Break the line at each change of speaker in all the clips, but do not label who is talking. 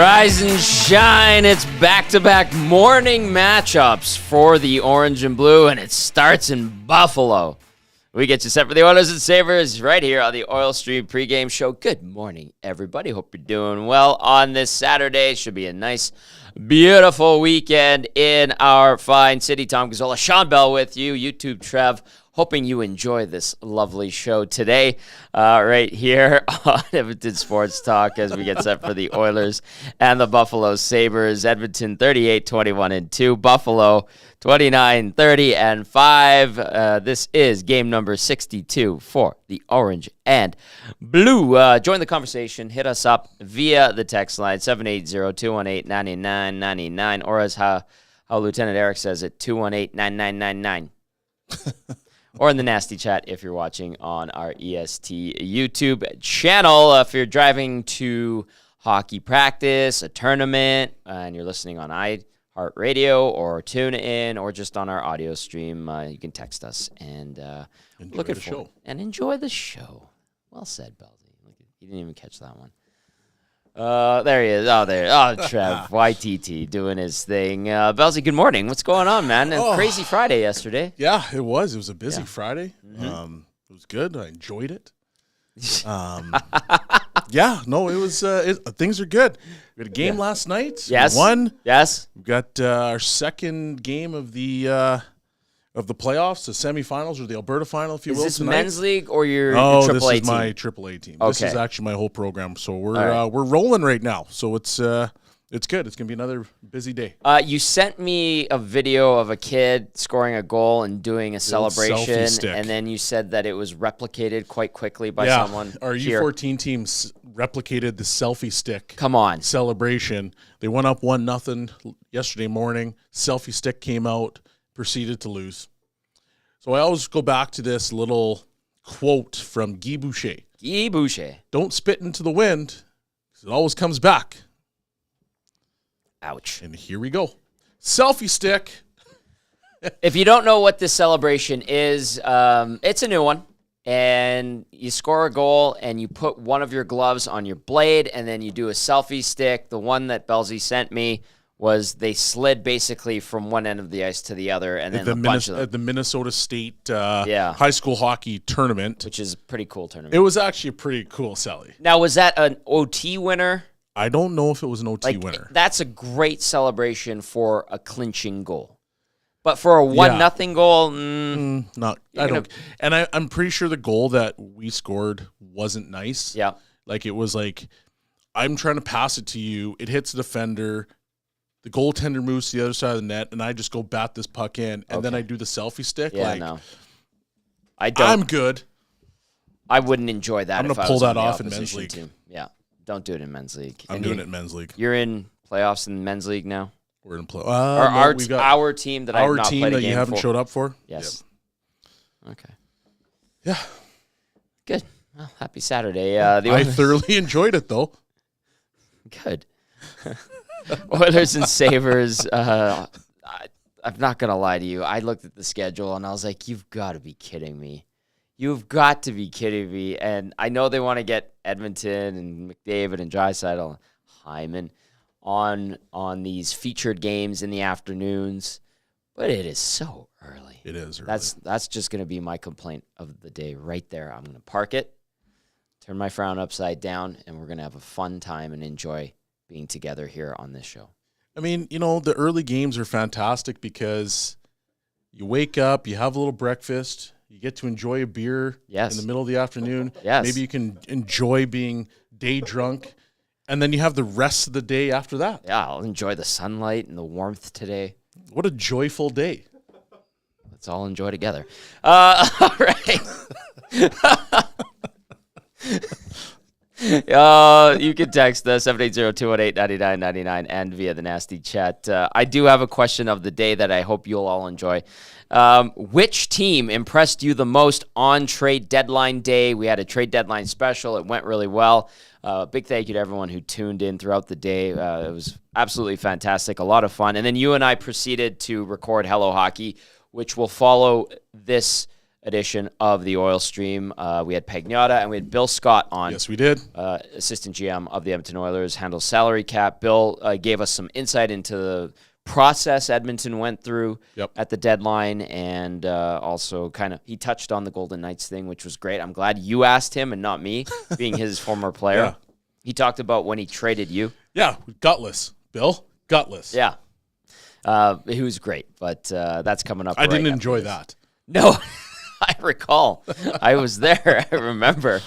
Rise and shine. It's back-to-back morning matchups for the Orange and Blue, and it starts in Buffalo. We get you set for the Oilers and Sabres right here on the Oil Stream pregame show. Good morning, everybody. Hope you're doing well on this Saturday. Should be a nice, beautiful weekend in our fine city. Tom Gazzola, Shawn Belle with you, YouTube Trev. Hoping you enjoy this lovely show today right here on Edmonton Sports Talk as we get set for the Oilers and the Buffalo Sabres. Edmonton 38-21-2, Buffalo 29-30-5. This is game number 62 for the Orange and Blue. Join the conversation. Hit us up via the text line 780-218-9999, or as how Lieutenant Eric says it, 218-9999. Or in the nasty chat if you're watching on our EST YouTube channel. If you're driving to hockey practice, a tournament, and you're listening on iHeartRadio or TuneIn or just on our audio stream, you can text us and look at the show. And enjoy the show. Well said, Belzy. You didn't even catch that one. There he is. Oh, there. Oh, Trev, YTT doing his thing. Belzy, good morning. What's going on, man? Crazy Friday yesterday.
Yeah, it was. It was a busy Friday. Mm-hmm. It was good. I enjoyed it. Yeah, no, it was. Things are good. We had a game last night.
Yes.
We won.
Yes.
We got our second game of the playoffs, the semifinals or the Alberta final, if you will.
Is this
tonight.
men's league or your
AAA
team?
This is my AAA team.
Okay.
This is actually my whole program. So we're rolling right now. So it's good. It's gonna be another busy day.
You sent me a video of a kid scoring a goal and doing a celebration, and then you said that it was replicated quite quickly by someone.
Our U14 team replicated the selfie stick.
Come on.
Celebration. They went up 1-0 yesterday morning. Selfie stick came out. Proceeded to lose. So I always go back to this little quote from Guy Boucher.
Guy Boucher.
Don't spit into the wind, because it always comes back.
Ouch.
And here we go. Selfie stick.
If you don't know what this celebration is, it's a new one. And you score a goal, and you put one of your gloves on your blade, and then you do a selfie stick. The one that Belzy sent me was they slid basically from one end of the ice to the other, and then
at the Minnesota State high school hockey tournament,
which is a pretty cool tournament.
It was actually a pretty cool, Sally.
Now, was that an OT winner?
I don't know if it was an OT winner.
That's a great celebration for a clinching goal, but for a 1-0 goal,
not. I don't. And I'm pretty sure the goal that we scored wasn't nice.
Yeah,
like it was like I'm trying to pass it to you, it hits the defender. The goaltender moves to the other side of the net, and I just go bat this puck in, and then I do the selfie stick.
Yeah, no. I don't.
I'm good.
I wouldn't enjoy that.
I'm going to pull that off in men's league.
Team. Yeah, don't do it in men's league.
I'm doing it in men's league.
You're in playoffs in men's league now?
We're in
playoffs. Our team that I've not played a game for. Our team
that you haven't showed up for?
Yes. Yep. Okay.
Yeah.
Good. Well, happy Saturday.
I thoroughly enjoyed it, though.
Good. Oilers and Sabres, I'm not going to lie to you. I looked at the schedule, and I was like, you've got to be kidding me. You've got to be kidding me. And I know they want to get Edmonton and McDavid and Draisaitl and Hyman on these featured games in the afternoons, but it is so early.
It is early.
That's just going to be my complaint of the day right there. I'm going to park it, turn my frown upside down, and we're going to have a fun time and enjoy being together here on this show.
I mean, the early games are fantastic because you wake up, you have a little breakfast, you get to enjoy a beer in the middle of the afternoon.
Yes.
Maybe you can enjoy being day drunk, and then you have the rest of the day after that.
Yeah, I'll enjoy the sunlight and the warmth today.
What a joyful day.
Let's all enjoy together. All right. You can text us 780-218-9999 and via the nasty chat. I do have a question of the day that I hope you'll all enjoy. Which team impressed you the most on trade deadline day? We had a trade deadline special. It went really well. Big thank you to everyone who tuned in throughout the day. It was absolutely fantastic, a lot of fun. And then you and I proceeded to record Hello Hockey, which will follow this edition of the Oil Stream. We had Pagnotta and we had Bill Scott on.
Yes, we did.
Assistant GM of the Edmonton Oilers, handles salary cap. Bill gave us some insight into the process Edmonton went through at the deadline, and also he touched on the Golden Knights thing, which was great. I'm glad you asked him and not me, being his former player.
Yeah.
He talked about when he traded you.
Yeah, gutless, Bill. Gutless.
Yeah. He was great, but that's coming up.
I didn't enjoy that.
No, I recall. I was there. I remember.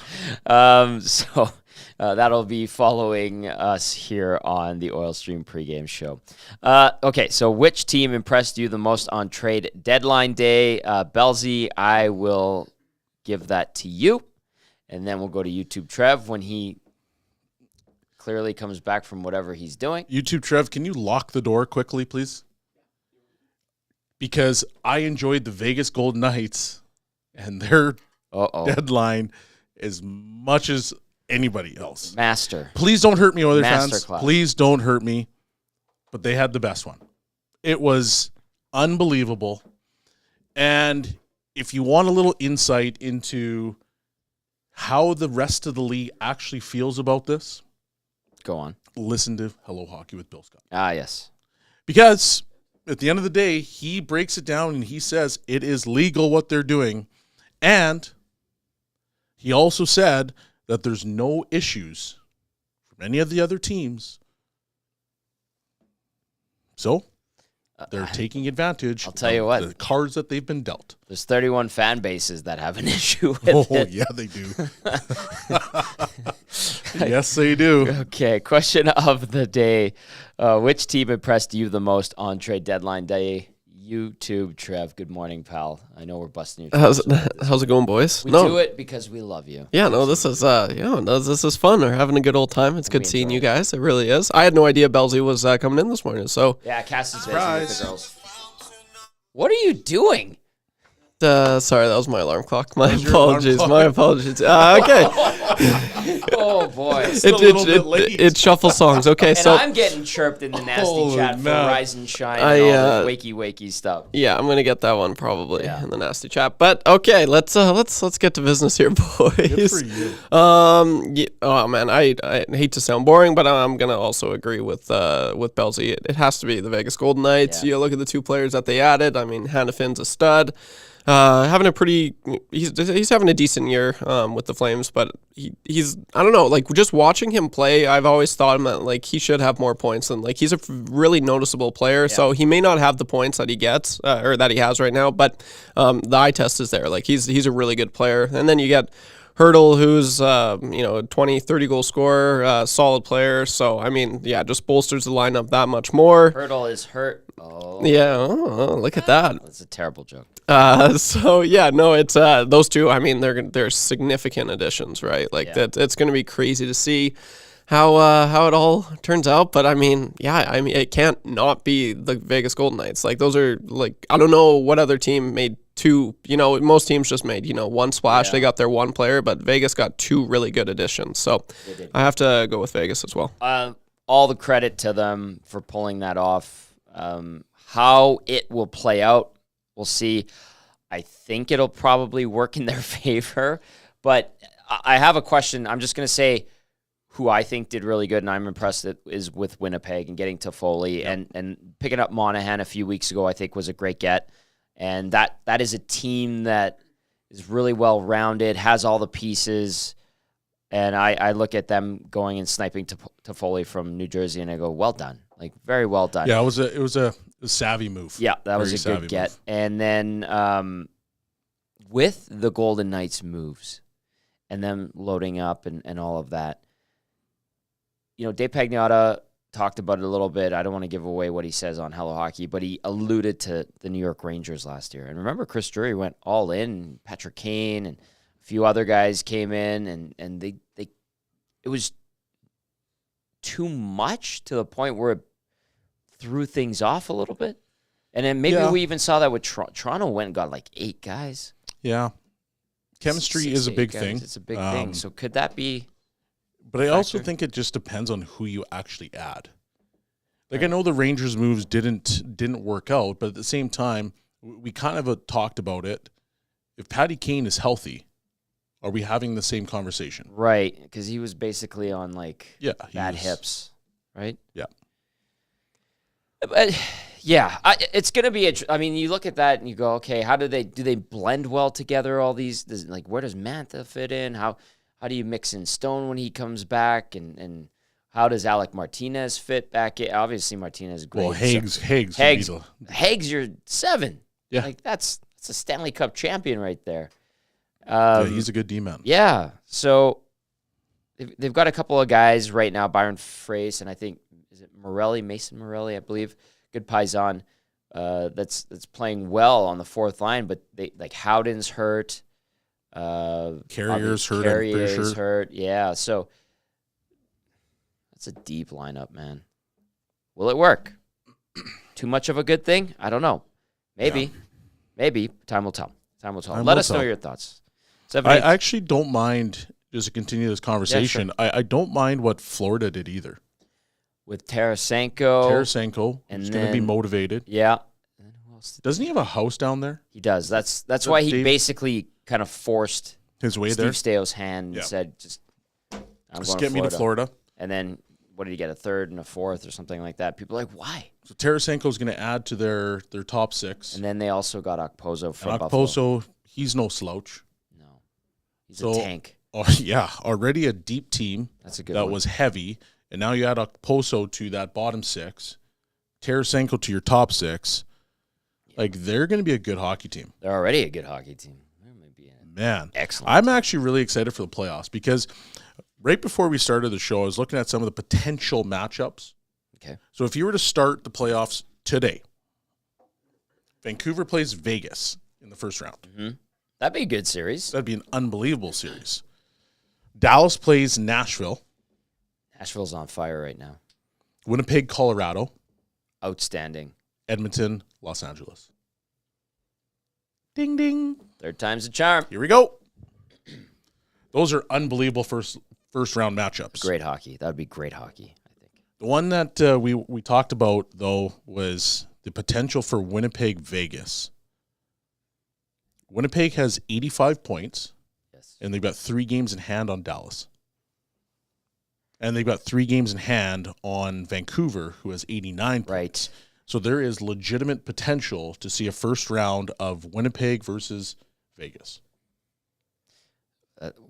So that'll be following us here on the Oil Stream pregame show. Okay, so which team impressed you the most on trade deadline day? Belzy, I will give that to you. And then we'll go to YouTube Trev when he clearly comes back from whatever he's doing.
YouTube Trev, can you lock the door quickly, please? Because I enjoyed the Vegas Golden Knights and their deadline as much as anybody else.
Master.
Please don't hurt me, Oilers fans.
Class.
Please don't hurt me. But they had the best one. It was unbelievable. And if you want a little insight into how the rest of the league actually feels about this,
go on.
Listen to Hello Hockey with Bill Scott.
Ah, yes.
Because at the end of the day, he breaks it down and he says it is legal what they're doing. And he also said that there's no issues from any of the other teams. So they're taking advantage
I'll tell you what.
the cards that they've been dealt.
There's 31 fan bases that have an issue with it.
Yeah, they do. Yes, they do.
Okay, question of the day. Which team impressed you the most on trade deadline day? YouTube Trev, good morning, pal. I know we're busting your
How's it going, boys?
We do it because we love you.
Yeah, no, this is this is fun. We're having a good old time. It's good seeing you guys. It really is. I had no idea Belzy was coming in this morning. So
yeah, Cass is busy with the girls. What are you doing?
Sorry, that was my alarm clock. My apologies. Okay.
Oh boy,
it shuffles songs. Okay,
and
so
I'm getting chirped in the nasty chat for Rise and Shine and all the wakey stuff.
Yeah, I'm gonna get that one probably in the nasty chat. But okay, let's get to business here, boys.
Good for you.
Oh man, I hate to sound boring, but I'm gonna also agree with Belzy. It has to be the Vegas Golden Knights.
Yeah.
You look at the two players that they added. I mean, Hannafin's a stud. He's having a decent year with the Flames, but he's I don't know, like just watching him play, I've always thought him that like he should have more points, and like he's a really noticeable player. Yeah. So he may not have the points that he gets or that he has right now, but the eye test is there. Like he's a really good player. And then you get Hurdle, who's 20, 30 goal scorer, solid player. So I mean, yeah, just bolsters the lineup that much more.
Hurdle is hurt. Oh
yeah, look at that.
That's a terrible joke.
So yeah, no, it's those two. I mean, they're significant additions, right? Like that. It's going to be crazy to see how it all turns out. But I mean, it can't not be the Vegas Golden Knights. Like those are like I don't know what other team made two. Most teams just made one splash. Yeah. They got their one player, but Vegas got two really good additions. So I have to go with Vegas as well.
All the credit to them for pulling that off. How it will play out, we'll see. I think it'll probably work in their favor, but I have a question. I'm just going to say who I think did really good, and I'm impressed is with Winnipeg and getting Toffoli and picking up Monahan a few weeks ago, I think was a great get. And that is a team that is really well-rounded, has all the pieces, and I look at them going and sniping Toffoli from New Jersey, and I go, well done. Like, very well done.
Yeah, it was a savvy move.
Yeah, that was a good get. Move. And then with the Golden Knights moves and them loading up and all of that, Dave Pagnotta talked about it a little bit. I don't want to give away what he says on Hello Hockey, but he alluded to the New York Rangers last year. And remember, Chris Drury went all in, Patrick Kane and a few other guys came in, and they it was too much to the point where it threw things off a little bit. And then maybe we even saw that with Toronto went and got like 8 guys.
Yeah. Chemistry is a big thing.
It's a big thing. So could that be?
But I also think it just depends on who you actually add. Like, I know the Rangers moves didn't work out, but at the same time, we kind of talked about it if Patty Kane is healthy, are we having the same conversation?
Right, because he was basically on bad
was-
hips, right?
Yeah.
But it's going to be. I mean, you look at that and you go, okay, how do they blend well together? All these, where does Mantha fit in? How do you mix in Stone when he comes back, and how does Alec Martinez fit back in? Obviously, Martinez is great.
Well, Hagues,
Hagues, you're 7.
Yeah.
That's a Stanley Cup champion right there.
He's a good D-man.
Yeah, so they've got a couple of guys right now, Byron Frace, and I think, is it Mason Morelli, I believe, good Paisan, that's playing well on the fourth line, but Howden's hurt.
Carrier's hurt.
Carrier's hurt, yeah, so that's a deep lineup, man. Will it work? Too much of a good thing? I don't know. Maybe.
Yeah.
Maybe. Time will tell.
Time
Let
will
us know
tell.
your thoughts.
I actually don't mind, just to continue this conversation, I don't mind what Florida did either.
With Tarasenko.
And he's going to be motivated.
Yeah. And who else?
Doesn't he have a house down there?
He does. That's why he basically kind of forced
His way
Steve
there?
Steo's hand and said, just
Get me to Florida.
And then, what did he get, a third and a fourth or something like that? People are like, why?
So Tarasenko's going to add to their top 6.
And then they also got Okposo from Buffalo.
Okposo, he's no slouch.
No. He's a tank.
Oh, yeah, already a deep team.
That's a good
that
one.
was heavy. And now you add Okposo to that bottom 6. Tarasenko to your top 6. They're going to be a good hockey team.
They're already a good hockey team.
Man,
excellent.
I'm actually really excited for the playoffs because right before we started the show, I was looking at some of the potential matchups.
Okay.
So if you were to start the playoffs today, Vancouver plays Vegas in the first round.
Mm-hmm. That'd be a good series.
That'd be an unbelievable series. Dallas plays Nashville.
Nashville's on fire right now.
Winnipeg, Colorado.
Outstanding.
Edmonton, Los Angeles. Ding, ding.
Third time's a charm.
Here we go. Those are unbelievable first round matchups.
Great hockey. That would be great hockey, I think.
The one that we talked about, though, was the potential for Winnipeg, Vegas. Winnipeg has 85 points.
Yes.
And they've got 3 games in hand on Dallas. And they've got 3 games in hand on Vancouver, who has 89 points.
Right.
So there is legitimate potential to see a first round of Winnipeg versus Vegas.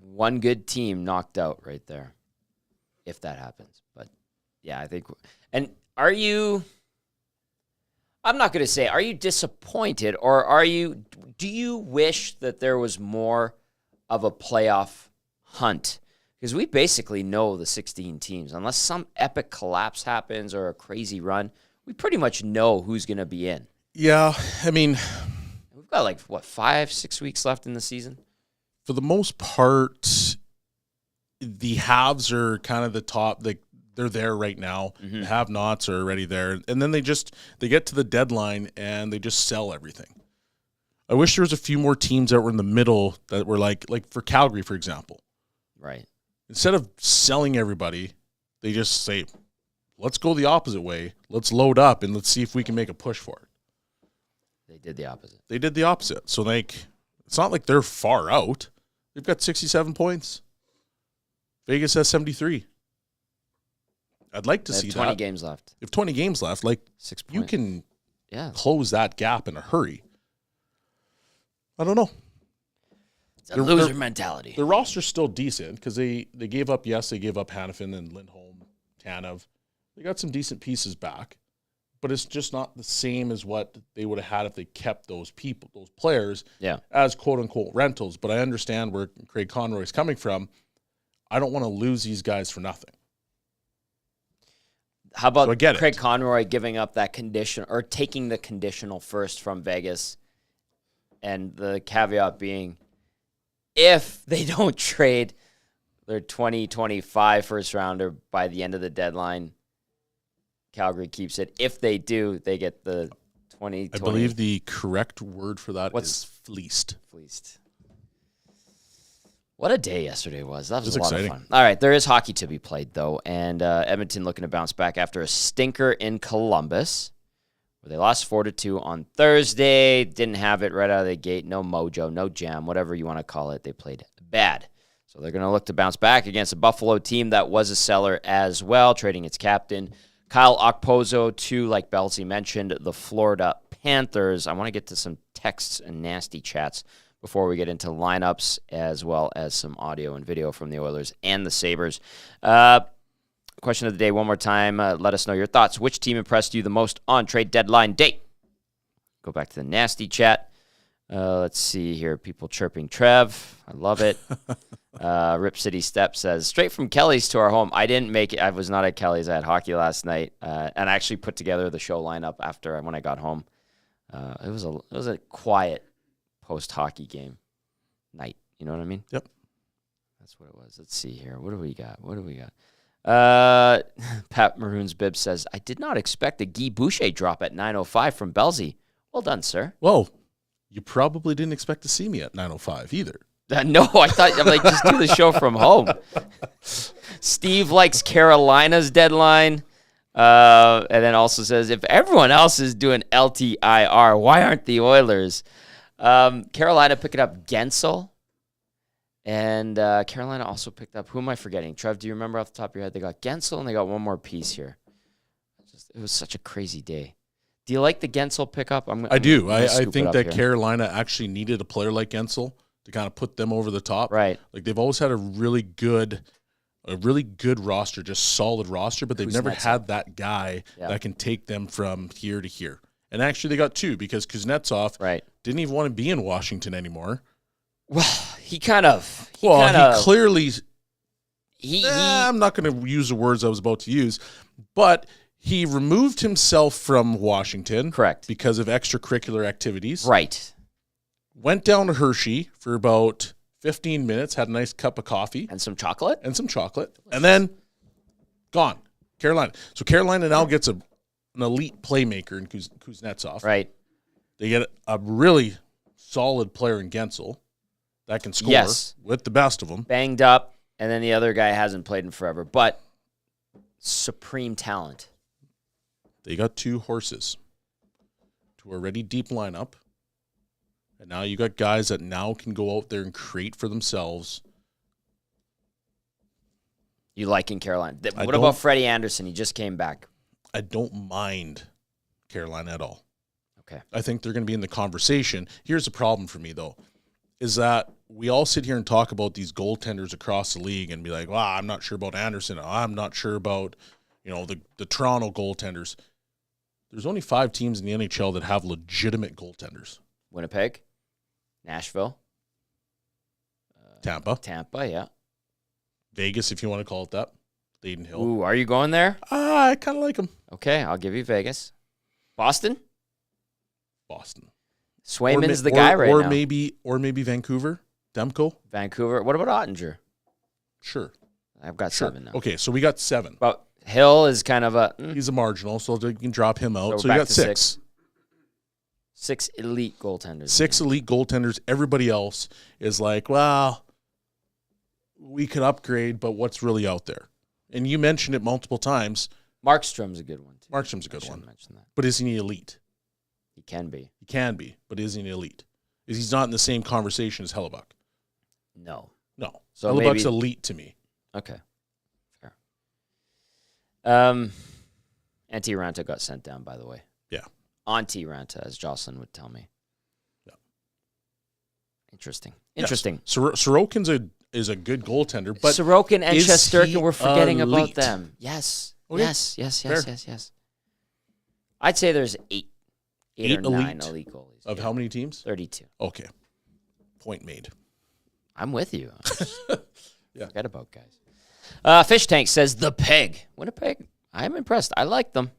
One good team knocked out right there, if that happens. But, yeah, I think – and are you – I'm not going to say, are you disappointed or do you wish that there was more of a playoff hunt? Because we basically know the 16 teams. Unless some epic collapse happens or a crazy run, we pretty much know who's going to be in.
Yeah, I mean,
we've got 5-6 weeks left in the season.
For the most part, the haves are kind of the top. They're there right now.
Mm-hmm.
The have-nots are already there. And then they get to the deadline and they just sell everything. I wish there was a few more teams that were in the middle that were like for Calgary, for example.
Right.
Instead of selling everybody, they just say, let's go the opposite way. Let's load up and let's see if we can make a push for it.
They did the opposite.
They did the opposite. So, it's not like they're far out. They've got 67 points. Vegas has 73. I'd like to see
20
that.
games left.
If 20 games left,
6 points.
you can close that gap in a hurry. I don't know.
It's a loser mentality.
The roster's still decent because they gave up Hanifin and Lindholm, Tanev. They got some decent pieces back, but it's just not the same as what they would have had if they kept those players as quote-unquote rentals. But I understand where Craig Conroy is coming from. I don't want to lose these guys for nothing.
How about Craig Conroy giving up that condition or taking the conditional first from Vegas, and the caveat being, if they don't trade their 2025 first rounder by the end of the deadline, Calgary keeps it. If they do, they get the 2020.
I believe the correct word for that is fleeced.
Fleeced. What a day yesterday was. That was a lot
exciting.
of fun. All right, there is hockey to be played, though, and Edmonton looking to bounce back after a stinker in Columbus, where But they lost 4-2 on Thursday. Didn't have it right out of the gate. No mojo, no jam, whatever you want to call it. They played bad. So they're going to look to bounce back against a Buffalo team that was a seller as well, trading its captain, Kyle Okposo, to, like Belsey mentioned, the Florida Panthers. I want to get to some texts and nasty chats before we get into lineups, as well as some audio and video from the Oilers and the Sabres. Question of the day one more time. Let us know your thoughts. Which team impressed you the most on trade deadline day? Go back to the nasty chat. Let's see here. People chirping Trev. I love it. Rip City Step says, straight from Kelly's to our home. I didn't make it. I was not at Kelly's. I had hockey last night, and I actually put together the show lineup after when I got home. It was a quiet post-hockey game night. You know what I mean?
Yep.
That's what it was. Let's see here. What do we got? Pat Maroon's Bib says, I did not expect a Guy Boucher drop at 9:05 from Belsey. Well done, sir.
Well, you probably didn't expect to see me at 9:05 either.
No, I thought, I'm like, just do the show from home. Steve likes Carolina's deadline. And then also says, if everyone else is doing LTIR, why aren't the Oilers? Carolina picking up Gensel. And Carolina also picked up, who am I forgetting? Trev, do you remember off the top of your head? They got Gensel and they got one more piece here. It was such a crazy day. Do you like the Gensel pickup?
I do. I think that Carolina actually needed a player like Gensel to kind of put them over the top.
Right.
Like they've always had a really good roster, just solid roster, but they've never had that guy that can take them from here to here. And actually they got two because Kuznetsov didn't even want to be in Washington anymore.
Well, he clearly
I'm not going to use the words I was about to use, but he removed himself from Washington.
Correct.
Because of extracurricular activities.
Right.
Went down to Hershey for about 15 minutes, had a nice cup of coffee.
And some chocolate.
And then gone. Carolina. So Carolina now gets an elite playmaker in Kuznetsov.
Right.
They get a really solid player in Gensel that can score with the best of them.
Banged up, and then the other guy hasn't played in forever, but supreme talent.
They got two horses to a ready deep lineup. And now you got guys that now can go out there and create for themselves.
You like in Carolina. What about Freddie Anderson? He just came back.
I don't mind Carolina at all.
Okay.
I think they're going to be in the conversation. Here's the problem for me, though, is that we all sit here and talk about these goaltenders across the league and be like, well, I'm not sure about Anderson. I'm not sure about, the Toronto goaltenders. There's only 5 teams in the NHL that have legitimate goaltenders.
Winnipeg, Nashville,
Tampa,
yeah.
Vegas, if you want to call it that. Hayden Hill.
Ooh, are you going there?
I kind of like them.
Okay, I'll give you Vegas. Boston. Swayman's the guy right now.
Or maybe Vancouver. Demko.
Vancouver. What about Ottinger?
Sure.
I've got 7 now.
Okay, so we got 7.
But Hill is kind of
he's a marginal, so you can drop him out. So you got 6.
6 elite goaltenders.
6 elite goaltenders. Everybody else is like, well, we could upgrade, but what's really out there? And you mentioned it multiple times.
Markstrom's a good one, too.
Markstrom's a good one.
Mention that.
But isn't he elite?
He can be.
He can be, but isn't he elite? He's not in the same conversation as Hellebuck.
No.
So Hellebuck's elite to me.
Okay. Fair. Antti Ranta got sent down, by the way.
Yeah.
Antti Ranta, as Jocelyn would tell me.
Yeah.
Interesting.
Yes. Sorokin's is a good goaltender, but
Sorokin and Shesterkin, we're forgetting
elite?
about them. Yes.
Okay.
Yes. I'd say there's 8 or 9 elite goalies.
Of how many teams?
32.
Okay. Point made.
I'm with you.
Yeah.
Forget about guys. Fish Tank says, the peg. Winnipeg. I'm impressed. I like them.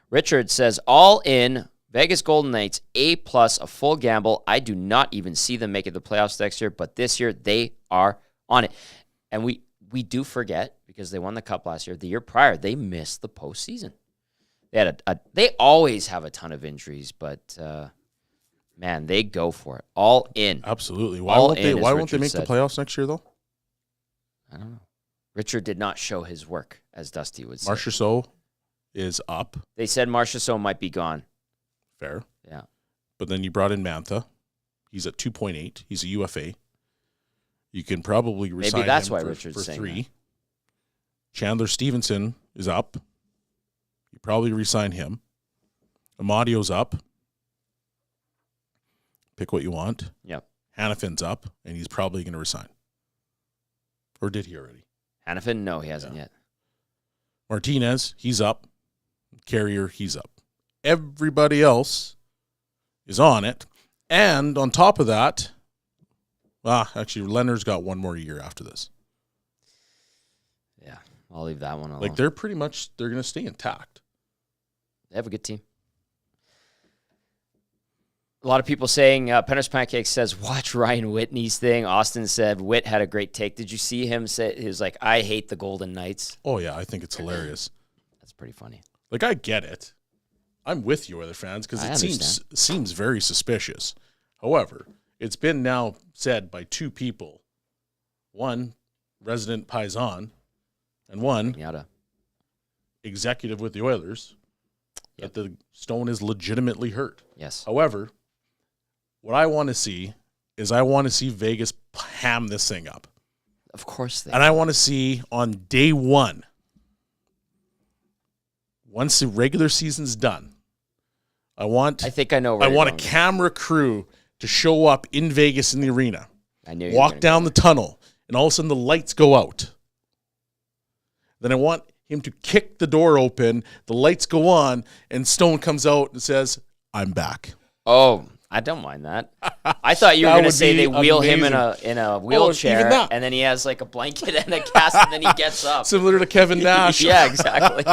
Richard says, all in. Vegas Golden Knights, A+, a full gamble. I do not even see them making the playoffs next year, but this year they are on it. And we do forget, because they won the Cup last year, the year prior, they missed the postseason. They had they always have a ton of injuries, but man, they go for it. All in.
Absolutely. Why won't they make the playoffs next year, though?
I don't know. Richard did not show his work, as Dusty would say.
Marchessault is up.
They said Marchessault might be gone.
Fair.
Yeah.
But then you brought in Mantha. He's at 2.8. He's a UFA. You can probably resign
Maybe that's
him
why
for,
Richard's
for
saying
3.
that.
Chandler Stevenson is up. You probably resign him. Amadio's up. Pick what you want.
Yep.
Hannafin's up, and he's probably going to resign. Or did he already?
Hannafin? No, he hasn't yet.
Martinez, he's up. Carrier, he's up. Everybody else is on it. And on top of that, actually, Leonard's got one more year after this.
Yeah, I'll leave that one alone.
Like, they're going to stay intact.
They have a good team. A lot of people saying, Penner's Pancakes says, watch Ryan Whitney's thing. Austin said, Whit had a great take. Did you see him say, he was like, I hate the Golden Knights?
Oh, yeah, I think it's hilarious.
That's pretty funny.
Like, I get it. I'm with you, other fans, because it seems very suspicious. However, it's been now said by 2 people. One, resident Paisan, and one, executive with the Oilers, that the Stone is legitimately hurt.
Yes.
However, what I want to see is I want to see Vegas ham this thing up.
Of course they
And I want to see on day 1, once the regular season's done, I think I know where I want a camera crew to show up in Vegas in the arena.
I knew
walk down the tunnel, and all of a sudden the lights go out. Then I want him to kick the door open, the lights go on, and Stone comes out and says, I'm back.
Oh, I don't mind that. I thought you were going to say they wheel him in a wheelchair, and then he has like a blanket and a cast, and then he gets up.
Similar to Kevin Nash.
Yeah, exactly.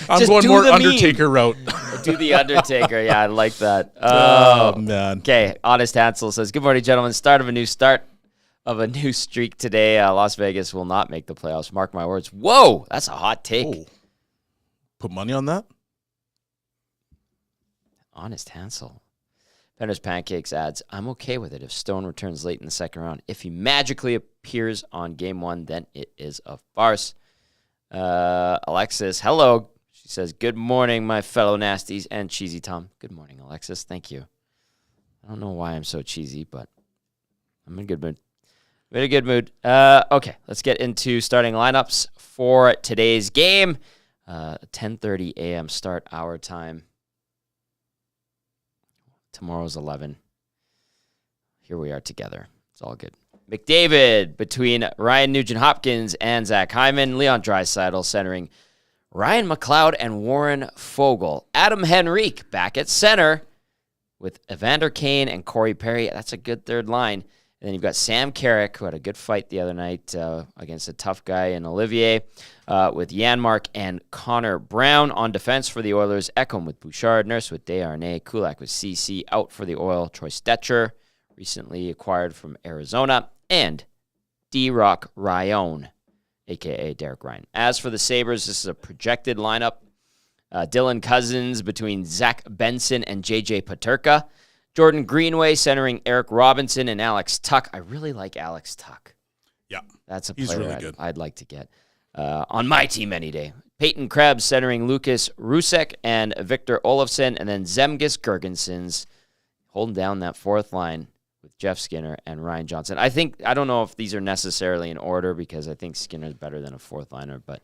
I'm going more Undertaker route.
Do the Undertaker. Yeah, I like that.
Oh, man.
Okay, Honest Hansel says, good morning, gentlemen. Start of a new streak today. Las Vegas will not make the playoffs. Mark my words. Whoa, that's a hot take.
Oh. Put money on that?
Honest Hansel. Penner's Pancakes adds, I'm okay with it if Stone returns late in the second round. If he magically appears on game 1, then it is a farce. Alexis, hello. She says, good morning, my fellow nasties and Cheesy Tom. Good morning, Alexis. Thank you. I don't know why I'm so cheesy, but I'm in a good mood. I'm in a good mood. Okay, let's get into starting lineups for today's game. 10:30 a.m. start our time. Tomorrow's 11. Here we are together. It's all good. McDavid between Ryan Nugent-Hopkins and Zach Hyman. Leon Draisaitl centering Ryan McLeod and Warren Foegele. Adam Henrique back at center with Evander Kane and Corey Perry. That's a good third line. And then you've got Sam Carrick, who had a good fight the other night against a tough guy in Olivier, with Janmark and Connor Brown. On defense for the Oilers, Ekholm with Bouchard, Nurse with Desharnais, Kulak with CC. Out for the Oil, Troy Stetcher, recently acquired from Arizona, and D-Rock Ryan, a.k.a. Derek Ryan. As for the Sabres, this is a projected lineup. Dylan Cousins between Zach Benson and J.J. Paterka. Jordan Greenway centering Eric Robinson and Alex Tuck. I really like Alex Tuck.
Yeah.
That's a
He's
player
really good.
I'd like to get on my team any day. Peyton Krebs centering Lucas Rusek and Victor Olofsson, and then Zemgus Girgensons holding down that fourth line with Jeff Skinner and Ryan Johnson. I don't know if these are necessarily in order because I think Skinner's better than a fourth liner, but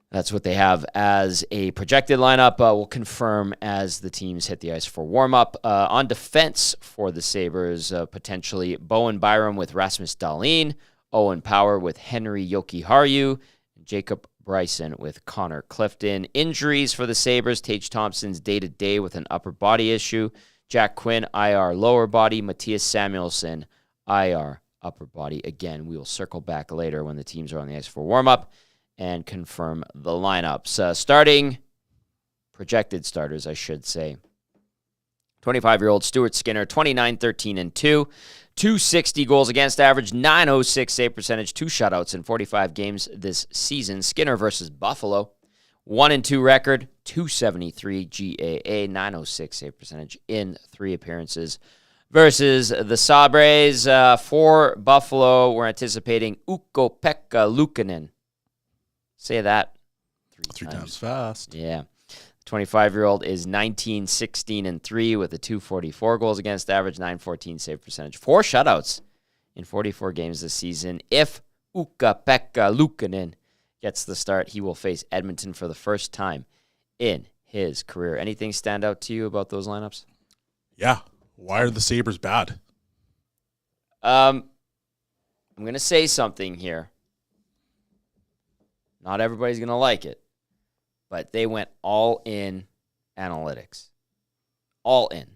that's what they have as a projected lineup. We'll confirm as the teams hit the ice for warm-up. On defense for the Sabres, potentially Bowen Byram with Rasmus Dahlin, Owen Power with Henry Jokiharju, Jacob Bryson with Connor Clifton. Injuries for the Sabres, Tage Thompson's day-to-day with an upper body issue, Jack Quinn, IR lower body, Matthias Samuelsson, IR upper body. Again, we will circle back later when the teams are on the ice for warm-up and confirm the lineups. Projected starters, I should say. 25-year-old Stuart Skinner, 29-13-2, 260 goals against average, 906 save percentage, 2 shutouts in 45 games this season. Skinner versus Buffalo, 1-2 record, 273 GAA, 906 save percentage in 3 appearances. Versus the Sabres, for Buffalo, we're anticipating Ukko-Pekka Luukkonen. Say that three
times fast.
Yeah. 25-year-old is 19, 16, and 3 with a 244 goals against average, 914 save percentage. 4 shutouts in 44 games this season. If Ukko-Pekka Luukkonen gets the start, he will face Edmonton for the first time in his career. Anything stand out to you about those lineups?
Yeah. Why are the Sabres bad?
I'm going to say something here. Not everybody's going to like it, but they went all in analytics. All in.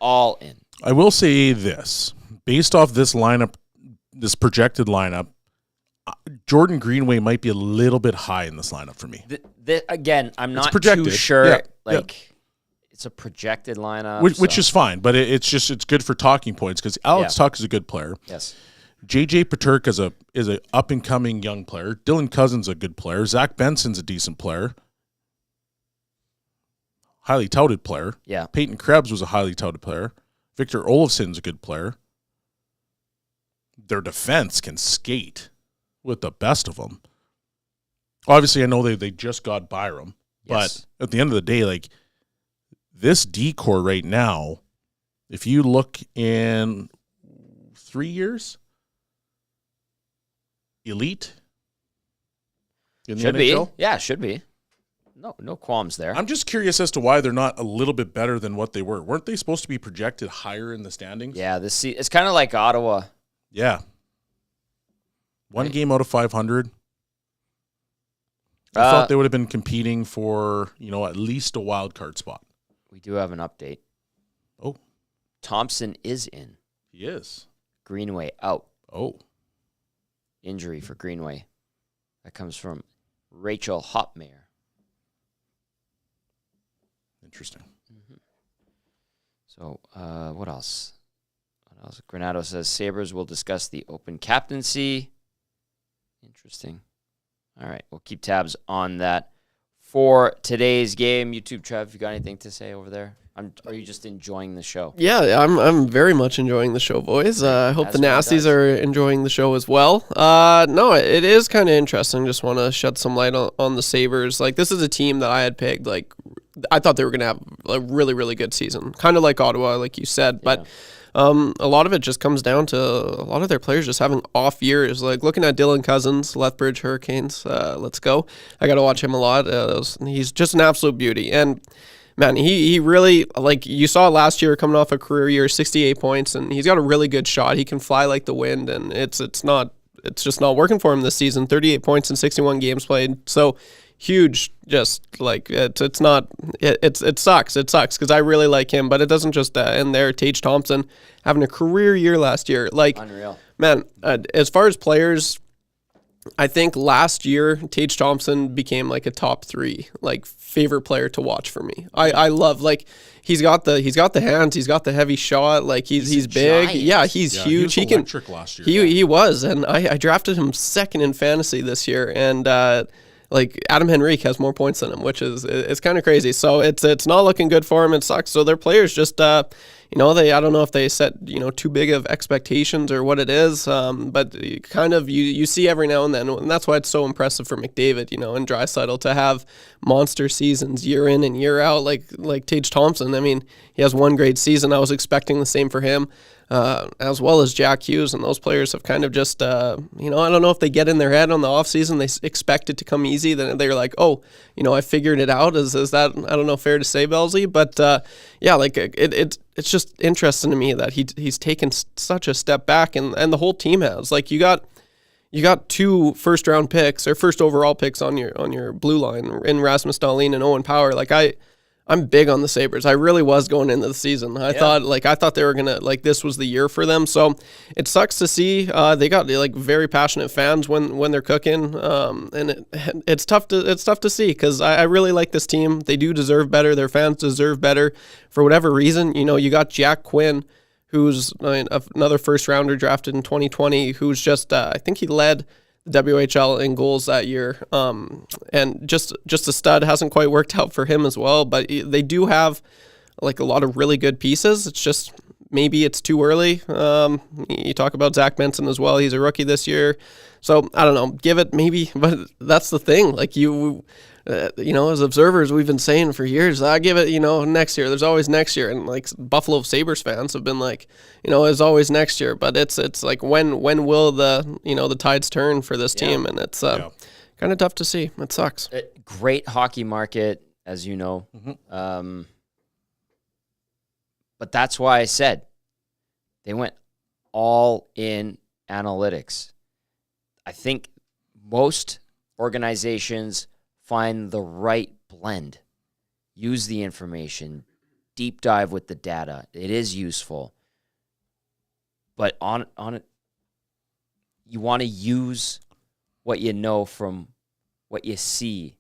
All in.
I will say this. Based off this lineup, this projected lineup, Jordan Greenway might be a little bit high in this lineup for me.
Again, I'm not
projected.
too sure.
Yeah,
It's a projected lineup.
Which is fine, but it's good for talking points because Alex Tuch is a good player.
Yes.
JJ Peterka is a up and coming young player. Dylan Cousins a good player. Zach Benson's a decent player. Highly touted player.
Yeah.
Peyton Krebs was a highly touted player. Victor Olofsson's a good player. Their defense can skate with the best of them. Obviously, I know they just got Byram, but at the end of the day, like this decor right now, if you look in 3 years, elite in the
Should
NHL?
be. Yeah, should be. No qualms there.
I'm just curious as to why they're not a little bit better than what they were. Weren't they supposed to be projected higher in the standings?
Yeah, it's kind of like Ottawa.
Yeah. One game out of 500. I thought they would have been competing for, at least a wild card spot.
We do have an update.
Oh.
Thompson is in.
He is.
Greenway out.
Oh.
Injury for Greenway. That comes from Rachel Hopmeyer.
Interesting.
Mm-hmm. So, what else? Granado says Sabres will discuss the open captaincy. Interesting. All right, we'll keep tabs on that for today's game. YouTube, Trev, you got anything to say over there? Are you just enjoying the show?
Yeah, I'm very much enjoying the show, boys. I hope the Nasties are enjoying the show as well. No, it is kind of interesting. Just want to shed some light on the Sabres. Like, this is a team that I had pegged. Like, I thought they were going to have a really, really good season. Kind of like Ottawa, like you said. But a lot of it just comes down to a lot of their players just having off years. Like, looking at Dylan Cousins, Lethbridge Hurricanes, let's go. I got to watch him a lot. He's just an absolute beauty. And man, he really, like you saw last year coming off a career year, 68 points, and he's got a really good shot. He can fly like the wind, and it's just not working for him this season. 38 points in 61 games played. So huge, just like it sucks. It sucks because I really like him, but it doesn't just end there. Tage Thompson having a career year last year. Like,
unreal.
Man, as far as players, I think last year Tage Thompson became like a top 3 like favorite player to watch for me. I love, like, he's got the hands, he's got the heavy shot, like he's big.
Giant.
Yeah, he's huge.
He was electric last year.
He was, and I drafted him second in fantasy this year, and like Adam Henrique has more points than him, which is it's kind of crazy. So it's not looking good for him. It sucks. So their players just I don't know if they set too big of expectations or what it is, but kind of you see every now and then, and that's why it's so impressive for McDavid, and Draisaitl to have monster seasons year in and year out, like Tage Thompson. I mean, he has one great season. I was expecting the same for him. As well as Jack Hughes, and those players have kind of just, I don't know if they get in their head on the offseason, they expect it to come easy, then they're like, I figured it out. Is that, I don't know, fair to say, Belzy? But, yeah, like, it's just interesting to me that he's taken such a step back, and the whole team has. Like, you got 2 first-round picks, or first overall picks on your blue line in Rasmus Dahlin and Owen Power. Like, I'm big on the Sabres. I really was going into the season. I thought they were gonna, like, this was the year for them. So it sucks to see. They got like very passionate fans when they're cooking, and it's tough to see because I really like this team. They do deserve better. Their fans deserve better for whatever reason. You got Jack Quinn, who's another first rounder drafted in 2020, who's just I think he led the WHL in goals that year, and just a stud. Hasn't quite worked out for him as well, but they do have like a lot of really good pieces. It's just maybe it's too early. You talk about Zach Benson as well. He's a rookie this year. So, I don't know. Give it maybe, but that's the thing. Like, as observers, we've been saying for years, I give it, next year. There's always next year. And, like, Buffalo Sabres fans have been like, there's always next year. But it's like, when will the tides turn for this team? And it's kind of tough to see. It sucks.
Great hockey market, as you know.
Mm-hmm.
But that's why I said they went all in analytics. I think most organizations find the right blend, use the information, deep dive with the data. It is useful. But on it, you want to use what you know from what you see.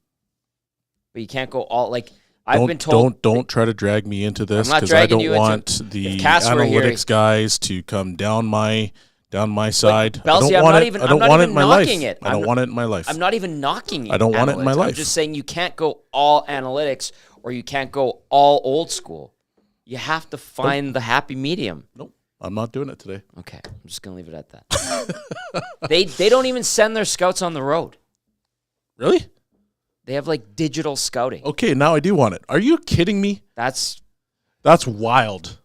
But you can't go all like I've been told.
Don't try to drag me into this
I'm not
because I
dragging
don't
you
want
into-
the
if Cass were here-
analytics guys to come down my side.
Belsey,
I
I'm
don't want
not
it.
even-
I
I'm
don't
not
want it
even
in my life.
knocking it.
I don't want it in my life.
I'm not even knocking
I don't want it in my
analytics.
life.
I'm just saying you can't go all analytics or you can't go all old school. You have to find the happy medium.
Nope. I'm not doing it today.
Okay, I'm just gonna leave it at that. They don't even send their scouts on the road.
Really?
They have like digital scouting.
Okay, now I do want it. Are you kidding me?
That's
wild.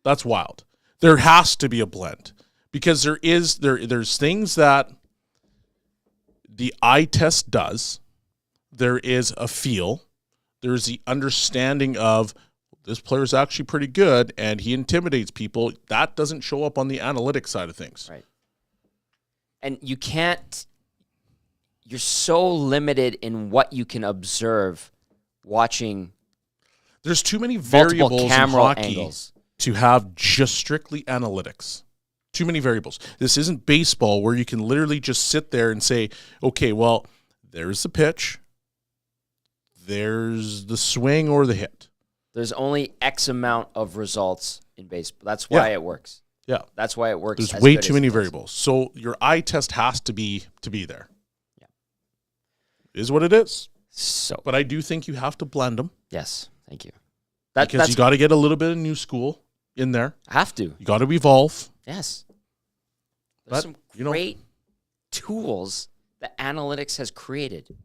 That's wild. There has to be a blend because there's things that the eye test does. There is a feel. There's the understanding of this player is actually pretty good and he intimidates people. That doesn't show up on the analytics side of things.
right. And you can't. You're so limited in what you can observe watching.
There's too many
Multiple
variables in
camera
hockey
angles.
to have just strictly analytics. Too many variables. This isn't baseball where you can literally just sit there and say, okay, well, there's the pitch, there's the swing or the hit.
There's only X amount of results in baseball. That's why it works.
Yeah.
That's why it works.
There's
as
way
good
too
as
many
it does.
variables. So your eye test has to be there.
Yeah.
Is what it is.
So,
But I do think you have to blend them
yes, thank you.
because
That's
you got to get a little bit of new school in there.
have to.
You got to evolve.
Yes.
But,
There's some great tools that analytics has created.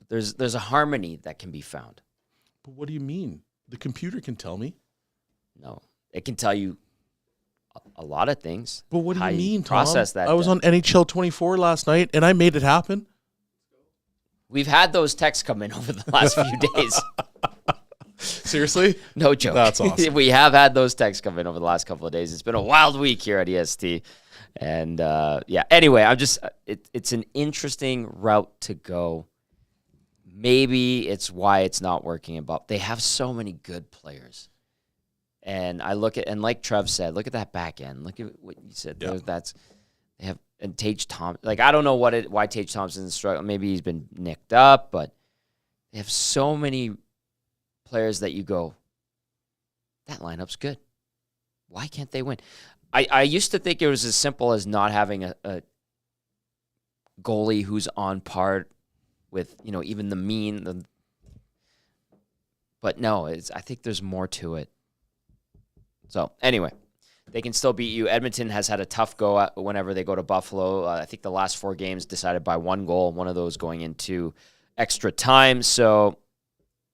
There's a harmony that can be found.
But what do you mean? The computer can tell me.
No, it can tell you a lot of things.
But what do
how
you mean, Tom?
process that
I was
data.
on NHL 24 last night, and I made it happen.
We've had those texts come in over the last few days.
Seriously?
No joke.
That's awesome.
We have had those texts come in over the last couple of days. It's been a wild week here at EST. And, anyway, I'm just it's an interesting route to go. Maybe it's why it's not working. They have so many good players. And I look at, and like Trev said, look at that back end. Look at what you said.
Yeah.
They have, and Tage Thompson. Like, I don't know why Tage Thompson's struggling. Maybe he's been nicked up, but they have so many players that you go, that lineup's good. Why can't they win? I used to think it was as simple as not having a goalie who's on par with, even the mean. But no, I think there's more to it. So, anyway, they can still beat you. Edmonton has had a tough go whenever they go to Buffalo. I think the last 4 games decided by 1 goal, one of those going into extra time. So,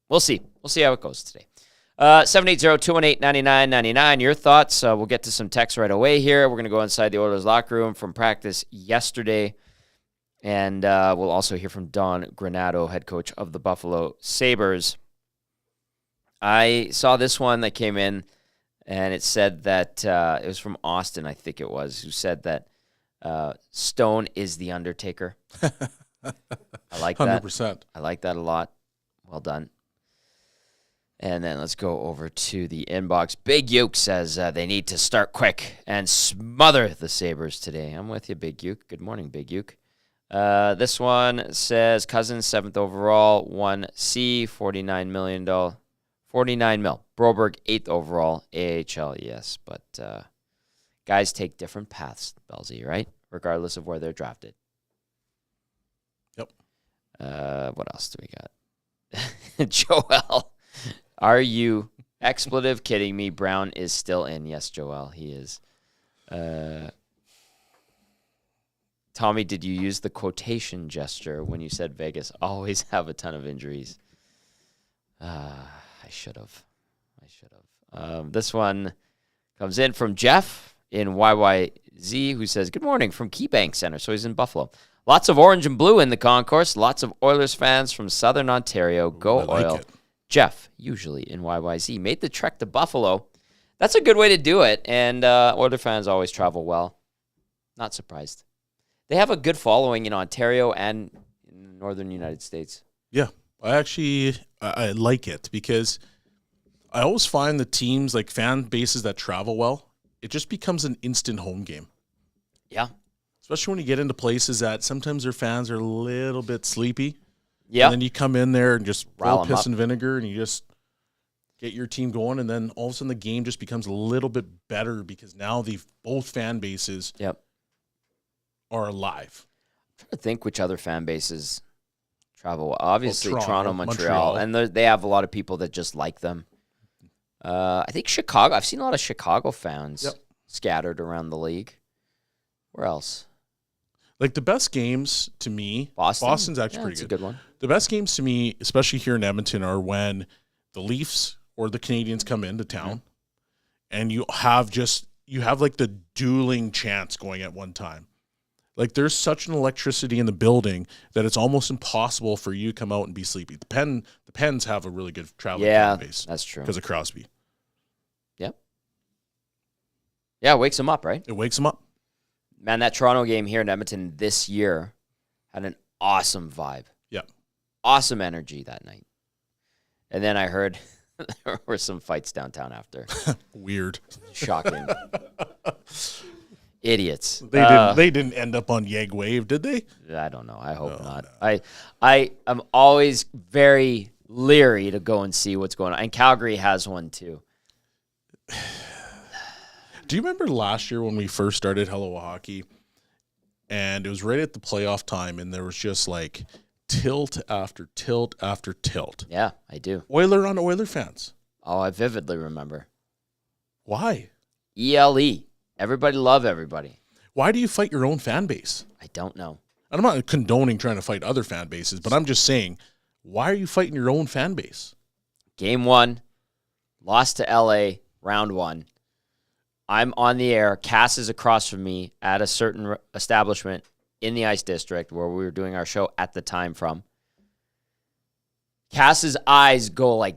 we'll see. We'll see how it goes today. 780-218-9999. Your thoughts. We'll get to some texts right away here. We're going to go inside the Oilers locker room from practice yesterday. And we'll also hear from Don Granado, head coach of the Buffalo Sabres. I saw this one that came in, and it said that it was from Austin, I think it was, who said that Stone is the Undertaker. I like that.
100%.
I like that a lot. Well done. And then let's go over to the inbox. Big Uke says they need to start quick and smother the Sabres today. I'm with you, Big Uke. Good morning, Big Uke. This one says Cousins 7th overall, 1C, $49 million. $49 mil. Broberg 8th overall, AHL, yes. But guys take different paths, Belsey, right? Regardless of where they're drafted.
Yep.
What else do we got? Joel, are you Expletive, kidding me. Brown is still in. Yes, Joel, he is. Tommy, did you use the quotation gesture when you said Vegas always have a ton of injuries? I should have. This one comes in from Jeff in YYZ, who says, good morning from KeyBank Center. So he's in Buffalo. Lots of orange and blue in the concourse. Lots of Oilers fans from Southern Ontario. Go Oil. Jeff, usually in YYZ, made the trek to Buffalo. That's a good way to do it. And Oilers fans always travel well. Not surprised. They have a good following in Ontario and in the northern United States.
Yeah, I like it because I always find the teams, like fan bases that travel well, it just becomes an instant home game.
Yeah.
Especially when you get into places that sometimes their fans are a little bit sleepy.
Yeah.
And then you come in there and just
Rile
roll
'em
piss
up.
and vinegar and you just get your team going. And then all of a sudden the game just becomes a little bit better because now both fan bases are alive.
I'm trying to think which other fan bases travel. Obviously,
Well,
Toronto, Montreal. And they have a lot of people that just like them. I think Chicago. I've seen a lot of Chicago fans scattered around the league. Where else?
Like the best games to me,
Boston?
Boston's actually pretty
That's
good.
a good one.
The best games to me, especially here in Edmonton, are when the Leafs or the Canadians come into town and you have like the dueling chants going at one time. Like there's such an electricity in the building that it's almost impossible for you to come out and be sleepy. The Pens have a really good traveling fan base.
That's true.
Because of Crosby.
Yep. Yeah, it wakes them up, right?
It wakes them up.
Man, that Toronto game here in Edmonton this year had an awesome vibe.
Yeah.
Awesome energy that night. And then I heard there were some fights downtown after.
Weird.
Shocking. Idiots.
They didn't end up on Yeg Wave, did they?
I don't know. I hope not. No. I am always very leery to go and see what's going on. And Calgary has one too.
Do you remember last year when we first started Hello Hockey? And it was right at the playoff time, and there was just like tilt after tilt after tilt.
Yeah, I do.
Oiler on Oiler fans.
Oh, I vividly remember.
Why?
ELE. Everybody love everybody.
Why do you fight your own fan base?
I don't know.
And I'm not condoning trying to fight other fan bases, but I'm just saying, why are you fighting your own fan base?
Game 1, lost to LA, round 1. I'm on the air. Cass is across from me at a certain establishment in the Ice District where we were doing our show at the time from. Cass's eyes go like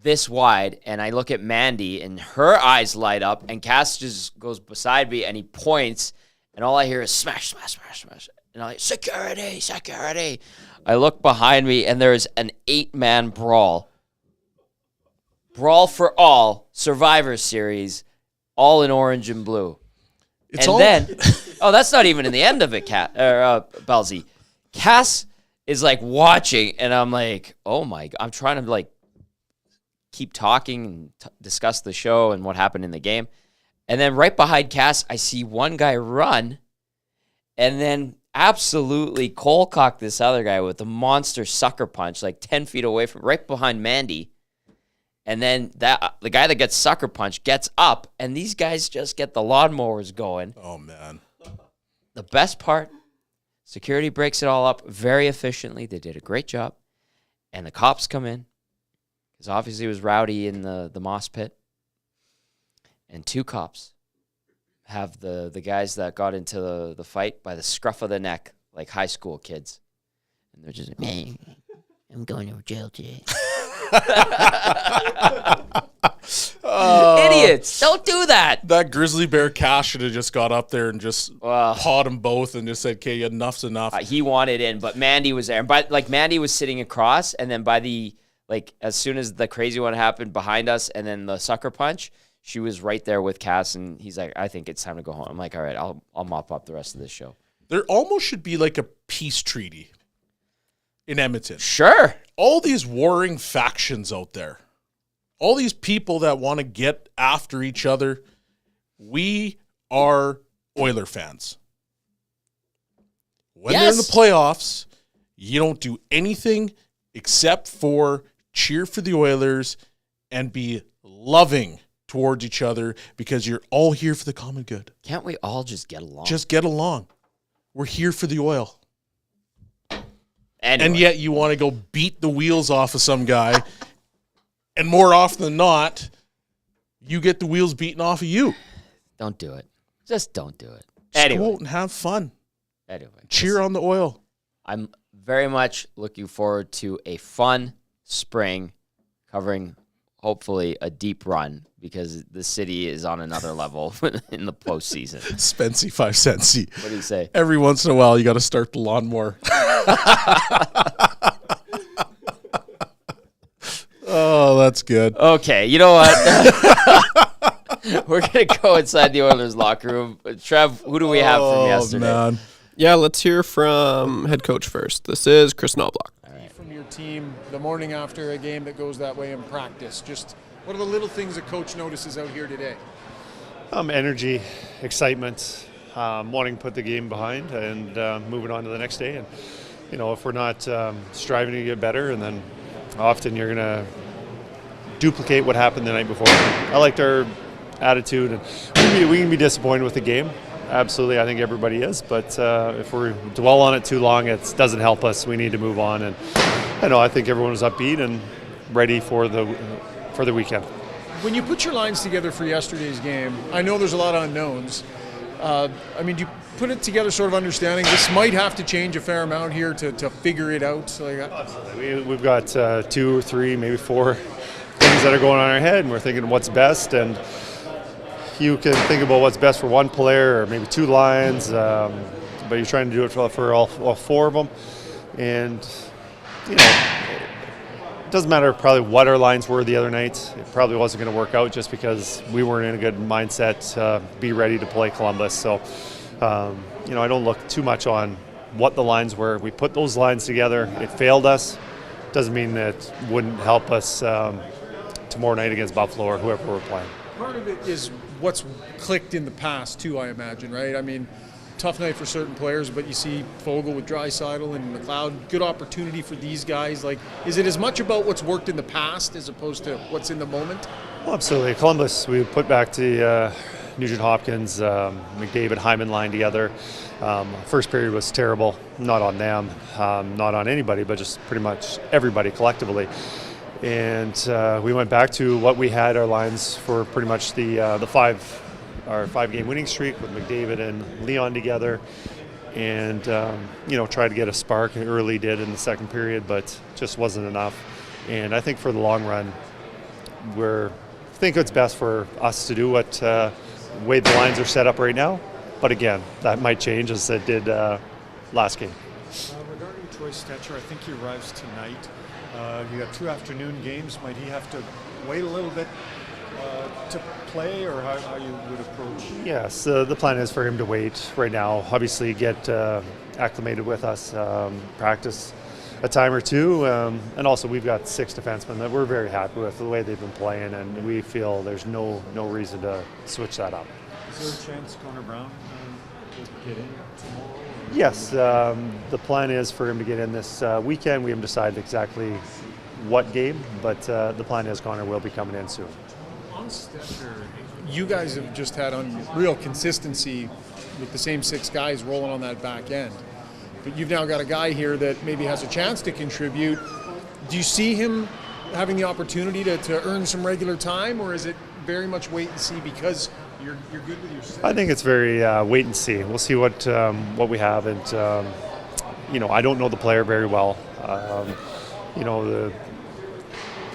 this wide, and I look at Mandy, and her eyes light up, and Cass just goes beside me, and he points, and all I hear is smash, smash, smash, smash. And I'm like, security, security. I look behind me, and there's an 8-man brawl. Brawl for All, Survivor Series, all in orange and blue. Then, that's not even in the end of it, Belzy. Cass is like watching, and I'm like, oh my God. I'm trying to like keep talking and discuss the show and what happened in the game. And then right behind Cass, I see one guy run and then absolutely cold-cock this other guy with a monster sucker punch, like 10 feet away from, right behind Mandy. And then the guy that gets sucker punched gets up, and these guys just get the lawnmowers going.
Oh, man.
The best part, security breaks it all up very efficiently. They did a great job. And the cops come in, because obviously it was rowdy in the moss pit. And 2 cops have the guys that got into the fight by the scruff of the neck, like high school kids. And they're just like, man, I'm going to jail today. Idiots! Don't do that.
That grizzly bear Cash should have just got up there and just pawed them both and just said, "Okay, enough's enough."
He wanted in, but Mandy was there. But like Mandy was sitting across, and then by the as soon as the crazy one happened behind us, and then the sucker punch, she was right there with Cass, and he's like, "I think it's time to go home." I'm like, "All right, I'll mop up the rest of this show."
There almost should be like a peace treaty in Edmonton.
Sure.
All these warring factions out there, all these people that want to get after each other, we are Oiler fans. When they're in the playoffs, you don't do anything except for cheer for the Oilers and be loving towards each other because you're all here for the common good.
Can't we all just get along?
Just get along. We're here for the oil.
Anyway.
And yet you want to go beat the wheels off of some guy, and more often than not, you get the wheels beaten off of you.
Don't do it. Just don't do it.
Just
Anyway.
go out and have fun.
Anyway.
Cheer on the oil.
I'm very much looking forward to a fun spring covering hopefully a deep run because the city is on another level in the postseason.
Spency 5 cents.
What do you say?
Every once in a while, you got to start the lawnmower. Oh, that's good.
Okay, you know what? We're going to go inside the Oilers locker room. Trev, who do we have from yesterday?
Man.
Yeah, let's hear from head coach first. This is Chris Noblock.
From your team the morning after a game that goes that way in practice, just what are the little things a coach notices out here today?
Energy, excitement, wanting to put the game behind and moving on to the next day. And, you know, if we're not striving to get better, and then often you're going to duplicate what happened the night before. I liked our attitude, and we can be disappointed with the game. Absolutely, I think everybody is. But if we dwell on it too long, it doesn't help us. We need to move on. And I think everyone was upbeat and ready for the weekend.
When you put your lines together for yesterday's game, I know there's a lot of unknowns. Do you put it together sort of understanding this might have to change a fair amount here to figure it out?
Absolutely. We've got 2 or 3, maybe 4 things that are going on in our head, and we're thinking what's best. And you can think about what's best for one player or maybe 2 lines, but you're trying to do it for all 4 of them. And, you know, it doesn't matter probably what our lines were the other night. It probably wasn't going to work out just because we weren't in a good mindset to be ready to play Columbus. So, I don't look too much on what the lines were. We put those lines together. It failed us. Doesn't mean that it wouldn't help us tomorrow night against Buffalo or whoever we're playing.
Part of it is what's clicked in the past too, I imagine, right? I mean, tough night for certain players, but you see Fogle with Draisaitl and McLoud, good opportunity for these guys. Like, is it as much about what's worked in the past as opposed to what's in the moment?
Well, absolutely. Columbus, we put back to Nugent Hopkins, McDavid, Hyman line together. First period was terrible, not on them, not on anybody, but just pretty much everybody collectively. And we went back to what we had our lines for pretty much the 5-game winning streak with McDavid and Leon together, and tried to get a spark. It early did in the second period, but just wasn't enough. And I think for the long run, I think it's best for us to do what way the lines are set up right now. But again, that might change as it did last game.
Regarding Troy Stetcher, I think he arrives tonight. You got 2 afternoon games. Might he have to wait a little bit to play, or how you would approach?
Yes, the plan is for him to wait right now. Obviously, get acclimated with us, practice a time or 2, and also we've got 6 defensemen that we're very happy with the way they've been playing, and we feel there's no reason to switch that up.
Is there a chance Connor Brown will get in tomorrow?
Yes, the plan is for him to get in this weekend. We haven't decided exactly what game, but the plan is Connor will be coming in soon.
On Stetcher, you guys have just had unreal consistency with the same 6 guys rolling on that back end. But you've now got a guy here that maybe has a chance to contribute. Do you see him having the opportunity to earn some regular time, or is it very much wait and see because you're good with your 6?
I think it's very wait and see. We'll see what we have, and I don't know the player very well. The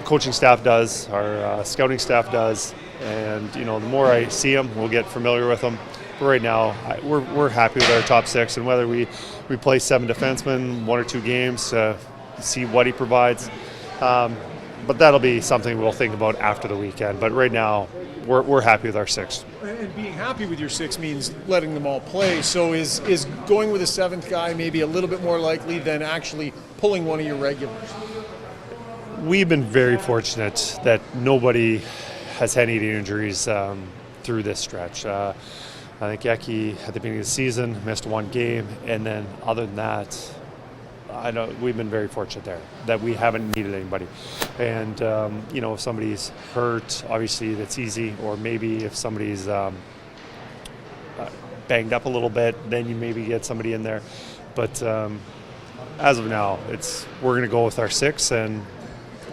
coaching staff does, our scouting staff does, and the more I see him, we'll get familiar with him. But right now, we're happy with our top 6, and whether we play 7 defensemen, 1 or 2 games, see what he provides. But that'll be something we'll think about after the weekend. But right now, we're happy with our 6.
And being happy with your 6 means letting them all play. So is going with a 7th guy maybe a little bit more likely than actually pulling one of your regulars?
We've been very fortunate that nobody has had any injuries through this stretch. I think Eki, at the beginning of the season, missed 1 game, and then other than that, I know we've been very fortunate there that we haven't needed anybody. And, if somebody's hurt, obviously that's easy. Or maybe if somebody's banged up a little bit, then you maybe get somebody in there. But as of now, we're going to go with our 6, and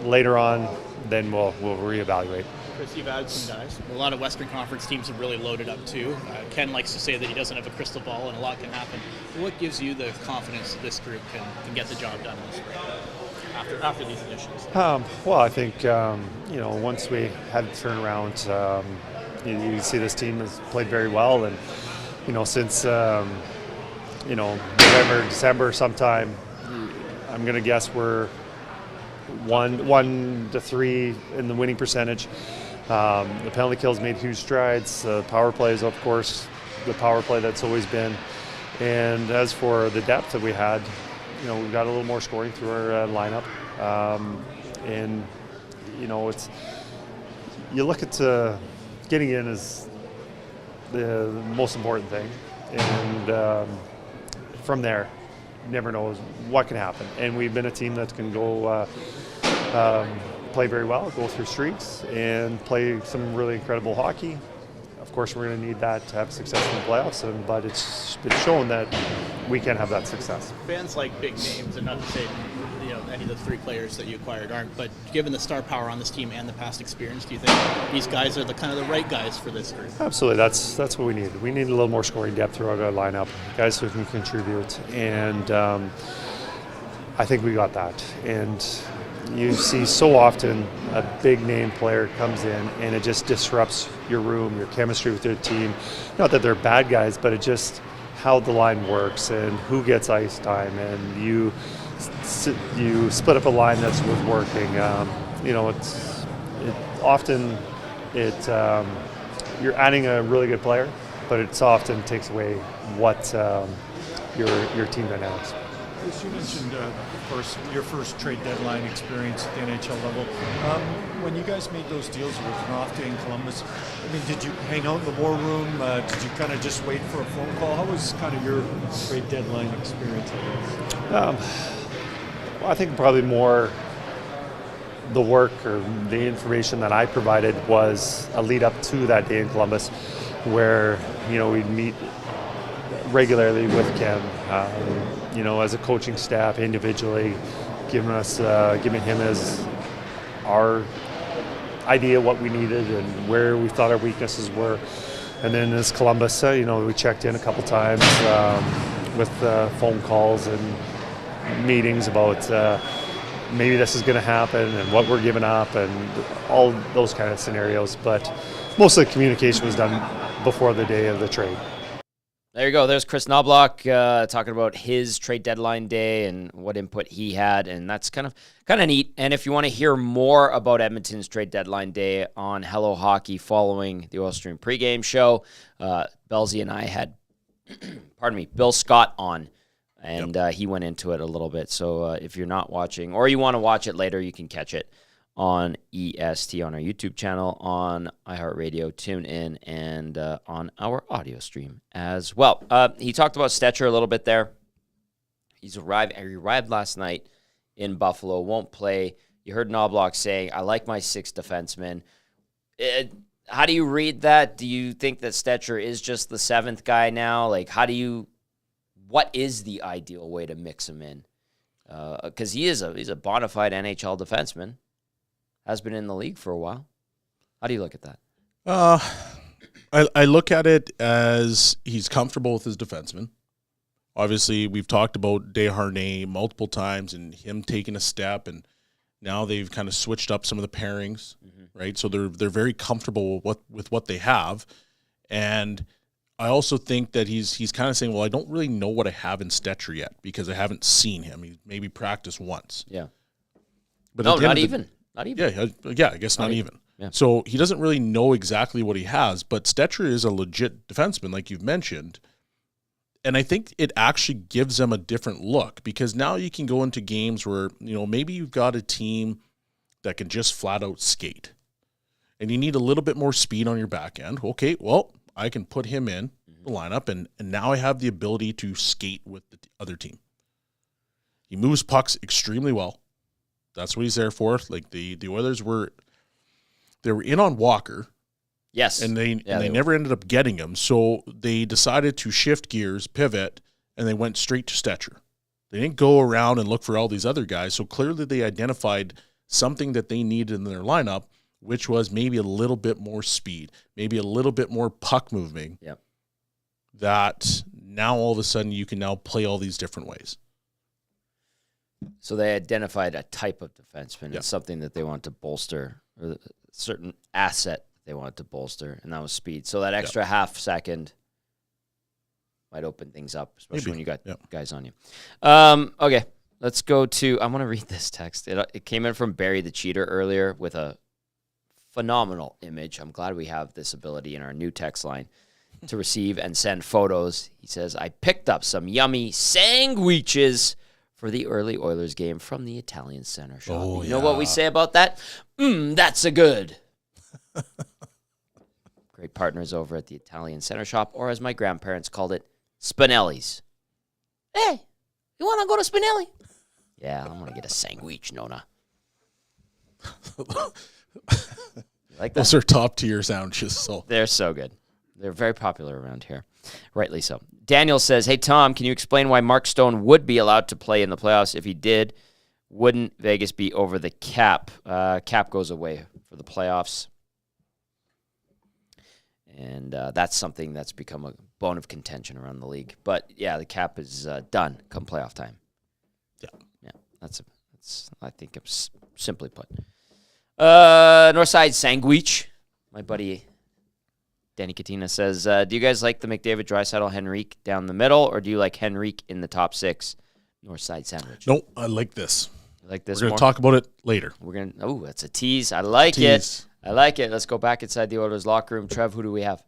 later on, then we'll reevaluate.
Chris, you've added some guys. A lot of Western Conference teams have really loaded up too. Ken likes to say that he doesn't have a crystal ball and a lot can happen. What gives you the confidence that this group can get the job done in the spring after these additions?
Well, I think, once we had a turnaround, you see this team has played very well. And, since, November, December sometime, I'm going to guess we're 1 to 3 in the winning percentage. The penalty kills made huge strides. Power plays, of course, the power play that's always been. And as for the depth that we had, we've got a little more scoring through our lineup. It's you look at getting in is the most important thing, and from there, you never know what can happen. And we've been a team that can go. Play very well, go through streaks, and play some really incredible hockey. Of course, we're going to need that to have success in the playoffs, but it's been shown that we can have that success.
Fans like big names, and not to say any of the 3 players that you acquired aren't, but given the star power on this team and the past experience, do you think these guys are the right guys for this group?
Absolutely, that's what we need. We need a little more scoring depth throughout our lineup, guys who can contribute, and I think we got that. And you see so often a big name player comes in and it just disrupts your room, your chemistry with your team. Not that they're bad guys, but it just how the line works and who gets ice time, and you split up a line that's worth working. You're adding a really good player, but it often takes away what your team dynamics.
Chris, you mentioned, of course, your first trade deadline experience at the NHL level. When you guys made those deals with Granado in Columbus, did you hang out in the war room? Did you kind of just wait for a phone call? How was kind of your trade deadline experience?
I think probably more the work or the information that I provided was a lead up to that day in Columbus, where we'd meet regularly with Ken, as a coaching staff individually, giving him as our idea what we needed and where we thought our weaknesses were. And then as Columbus, we checked in a couple times with phone calls and meetings about maybe this is going to happen and what we're giving up and all those kind of scenarios. But most of the communication was done before the day of the trade.
There you go. There's Chris Noblock talking about his trade deadline day and what input he had, and that's kind of neat. And if you want to hear more about Edmonton's trade deadline day on Hello Hockey following the Oil Stream pregame show, Belsey and I had, Bill Scott on, and he went into it a little bit. So if you're not watching or you want to watch it later, you can catch it on EST, on our YouTube channel, on iHeartRadio, TuneIn, and on our audio stream as well. He talked about Stetcher a little bit there. He arrived last night in Buffalo, won't play. You heard Noblock saying, I like my 6 defensemen. How do you read that? Do you think that Stetcher is just the 7th guy now? What is the ideal way to mix him in? Because he's a bona fide NHL defenseman. Has been in the league for a while. How do you look at that?
I look at it as he's comfortable with his defenseman. Obviously, we've talked about Desharnais multiple times and him taking a step, and now they've kind of switched up some of the pairings, right? So they're very comfortable with what they have, and I also think that he's kind of saying, well, I don't really know what I have in Stetcher yet because I haven't seen him. He maybe practiced once.
Yeah.
But
not even. Not even.
Yeah, I guess not even.
Yeah.
So he doesn't really know exactly what he has, but Stetcher is a legit defenseman, like you've mentioned. And I think it actually gives them a different look because now you can go into games where, maybe you've got a team that can just flat out skate. And you need a little bit more speed on your back end. Okay, well, I can put him in the lineup, and now I have the ability to skate with the other team. He moves pucks extremely well. That's what he's there for. Like the Oilers were in on Walker.
Yes.
And they never ended up getting him. So they decided to shift gears, pivot, and they went straight to Stetcher. They didn't go around and look for all these other guys. So clearly they identified something that they needed in their lineup, which was maybe a little bit more speed, maybe a little bit more puck moving.
Yep.
That now all of a sudden you can now play all these different ways.
So they identified a type of defenseman and something that they wanted to bolster, or a certain asset they wanted to bolster, and that was speed. So that extra half second might open things up, especially when you got guys on you. Okay, let's go to, I want to read this text. It came in from Barry the Cheater earlier with a phenomenal image. I'm glad we have this ability in our new text line to receive and send photos. He says, I picked up some yummy sandwiches for the early Oilers game from the Italian Center shop.
Oh,
you know what we say about that? That's a good. Great partners over at the Italian Center shop, or as my grandparents called it, Spinelli's. Hey, you want to go to Spinelli? Yeah, I'm going to get a sandwich, Nona. You like that?
Those are top tier sandwiches. So
They're so good. They're very popular around here. Rightly so. Daniel says, hey, Tom, can you explain why Mark Stone would be allowed to play in the playoffs? If he did, wouldn't Vegas be over the cap? Cap goes away for the playoffs. And that's something that's become a bone of contention around the league. But, yeah, the cap is done come playoff time. Yeah, that's I think it's simply put. Northside Sandwich, my buddy Danny Katina says, do you guys like the McDavid-Draisaitl Henrique down the middle, or do you like Henrique in the top six? Northside Sandwich.
Nope, I like this.
You like this
We're going to talk about it later.
Oh, that's a tease. I like it. I like it. Let's go back inside the Oilers locker room. Trev, who do we have?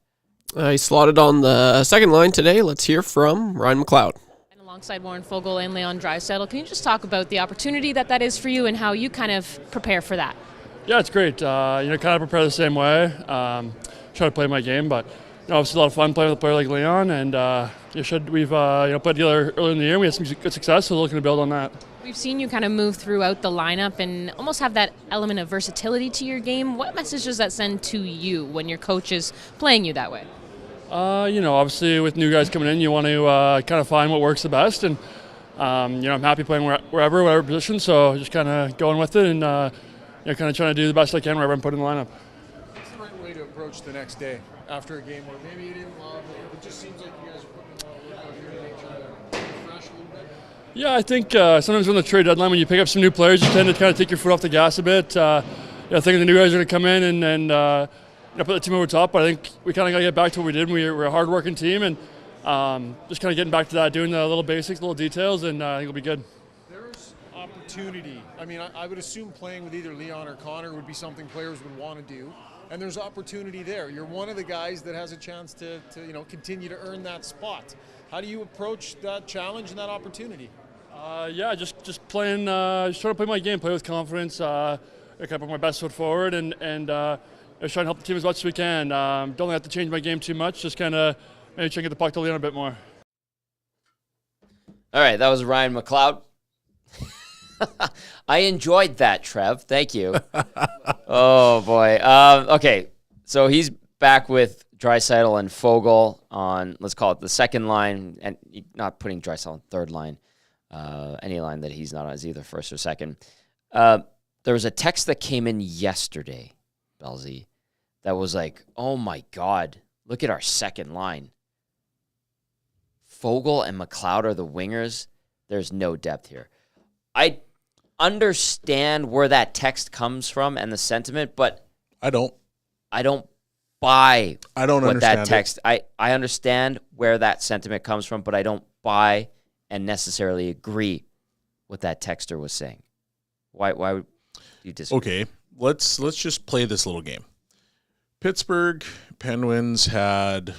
He slotted on the second line today. Let's hear from Ryan McLoud.
And alongside Warren Foegele and Leon Draisaitl, can you just talk about the opportunity that is for you and how you kind of prepare for that?
Yeah, it's great. Kind of prepare the same way. Try to play my game, but obviously a lot of fun playing with a player like Leon. And we've played together earlier in the year. We had some good success, so looking to build on that.
We've seen you kind of move throughout the lineup and almost have that element of versatility to your game. What message does that send to you when your coach is playing you that way?
Obviously with new guys coming in, you want to kind of find what works the best. And, I'm happy playing whatever position, so just kind of going with it and, kind of trying to do the best I can wherever I'm put in the lineup.
What's the right way to approach the next day after a game where maybe you didn't love it? It just seems like you guys are putting a lot of work out here to make sure to refresh a little bit.
Yeah, I think sometimes on the trade deadline, when you pick up some new players, you tend to kind of take your foot off the gas a bit. Thinking the new guys are going to come in and put the team over top. But I think we kind of got to get back to what we did. We're a hard-working team, and just kind of getting back to that, doing the little basics, little details, and I think it'll be good.
There's opportunity. I mean, I would assume playing with either Leon or Connor would be something players would want to do. And there's opportunity there. You're one of the guys that has a chance to continue to earn that spot. How do you approach that challenge and that opportunity?
Just playing, just trying to play my game, play with confidence, kind of put my best foot forward, and just trying to help the team as much as we can. Don't have to change my game too much, just kind of maybe try and get the puck to Leon a bit more.
All right, that was Ryan McLeod. I enjoyed that, Trev. Thank you. Oh, boy. Okay, so he's back with Draisaitl and Foegele on, let's call it the second line, and not putting Draisaitl on third line. Any line that he's not on is either first or second. There was a text that came in yesterday, Belzy, that was like, oh, my God, look at our second line. Foegele and McLeod are the wingers. There's no depth here. I understand where that text comes from and the sentiment, but
I don't
buy
understand
that text. I understand where that sentiment comes from, but I don't buy and necessarily agree what that texter was saying. Why would you disagree?
Okay, let's just play this little game. Pittsburgh Penguins had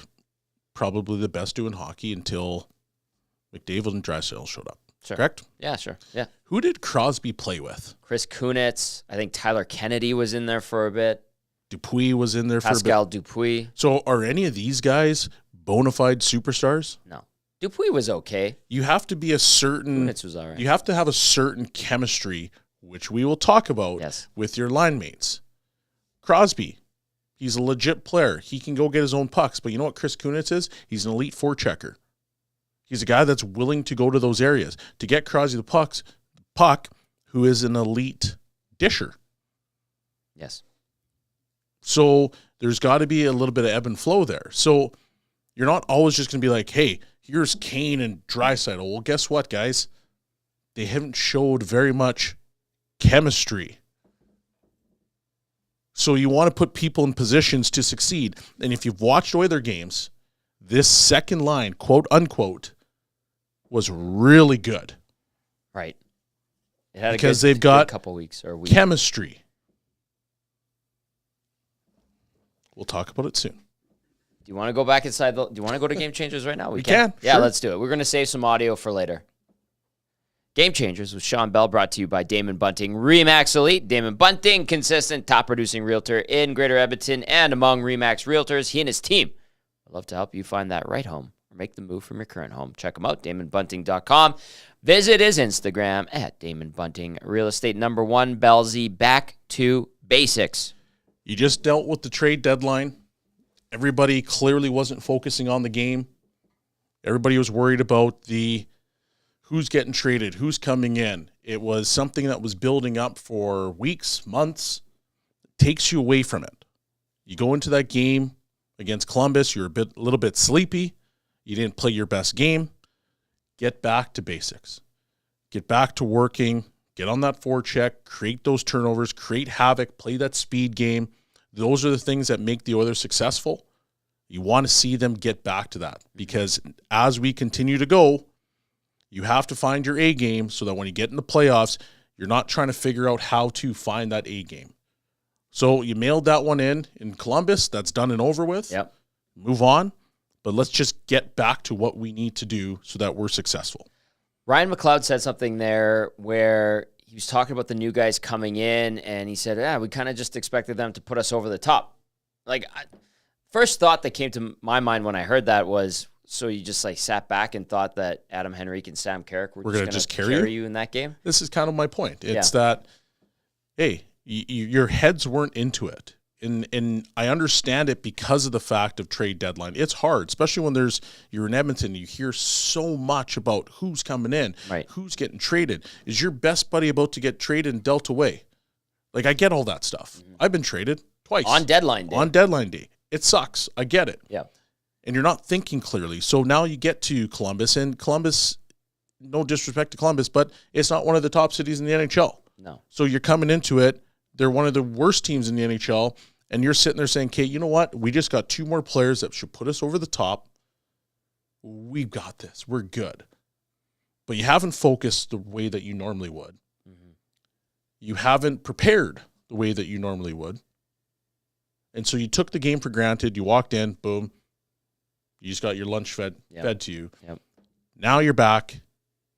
probably the best duo in hockey until McDavid and Draisaitl showed up.
Sure.
Correct?
Yeah, sure. Yeah.
Who did Crosby play with?
Chris Kunitz. I think Tyler Kennedy was in there for a bit.
Dupuis was in there
Pascal
for a bit.
Dupuis.
So are any of these guys bona fide superstars?
No. Dupuis was okay.
You have to be a certain.
Kunitz was all right.
You have to have a certain chemistry, which we will talk about
Yes.
with your line mates. Crosby, he's a legit player. He can go get his own pucks. But you know what Chris Kunitz is? He's an elite forechecker. He's a guy that's willing to go to those areas to get Crosby the puck, who is an elite disher.
Yes.
So there's got to be a little bit of ebb and flow there. So you're not always just going to be like, hey, here's Kane and Draisaitl. Well, guess what, guys? They haven't showed very much chemistry. So you want to put people in positions to succeed. And if you've watched Oilers games, this second line, quote unquote, was really good.
Right. It had
Because
a good,
they've got
couple weeks or week.
chemistry. We'll talk about it soon.
Do you want to go back inside? Do you want to go to Game Changers right now?
We can.
Yeah,
Sure.
let's do it. We're going to save some audio for later. Game Changers with Shawn Belle, brought to you by Damon Bunting Remax Elite. Damon Bunting, consistent, top-producing realtor in Greater Edmonton and among Remax realtors. He and his team would love to help you find that right home or make the move from your current home. Check him out, DamonBunting.com. Visit his Instagram at Damon Bunting Real Estate. Number 1, Bellsy, back to basics.
You just dealt with the trade deadline. Everybody clearly wasn't focusing on the game. Everybody was worried about the who's getting traded, who's coming in. It was something that was building up for weeks, months. It takes you away from it. You go into that game against Columbus, you're a little bit sleepy. You didn't play your best game. Get back to basics. Get back to working. Get on that forecheck. Create those turnovers. Create havoc. Play that speed game. Those are the things that make the Oilers successful. You want to see them get back to that because as we continue to go, you have to find your A game so that when you get in the playoffs, you're not trying to figure out how to find that A game. So you mailed that one in Columbus. That's done and over with.
Yep.
Move on. But let's just get back to what we need to do so that we're successful.
Ryan McLoud said something there where he was talking about the new guys coming in, and he said, we kind of just expected them to put us over the top. Like, first thought that came to my mind when I heard that was, so you just like sat back and thought that Adam Henrique and Sam Carrick were just going to carry you in that game?
This is kind of my point. It's that, hey, your heads weren't into it. And I understand it because of the fact of trade deadline. It's hard, especially when you're in Edmonton. You hear so much about who's coming in,
right?
Who's getting traded. Is your best buddy about to get traded and dealt away? Like, I get all that stuff. Mm-hmm. I've been traded twice.
On deadline day.
On deadline day. It sucks. I get it.
Yeah.
And you're not thinking clearly. So now you get to Columbus, and Columbus, no disrespect to Columbus, but it's not one of the top cities in the NHL.
No.
So you're coming into it. They're one of the worst teams in the NHL. And you're sitting there saying, Kate, you know what? We just got 2 more players that should put us over the top. We've got this. We're good. But you haven't focused the way that you normally would. Mm-hmm. You haven't prepared the way that you normally would. And so you took the game for granted. You walked in, boom. You just got your lunch fed to you.
Yep.
Now you're back.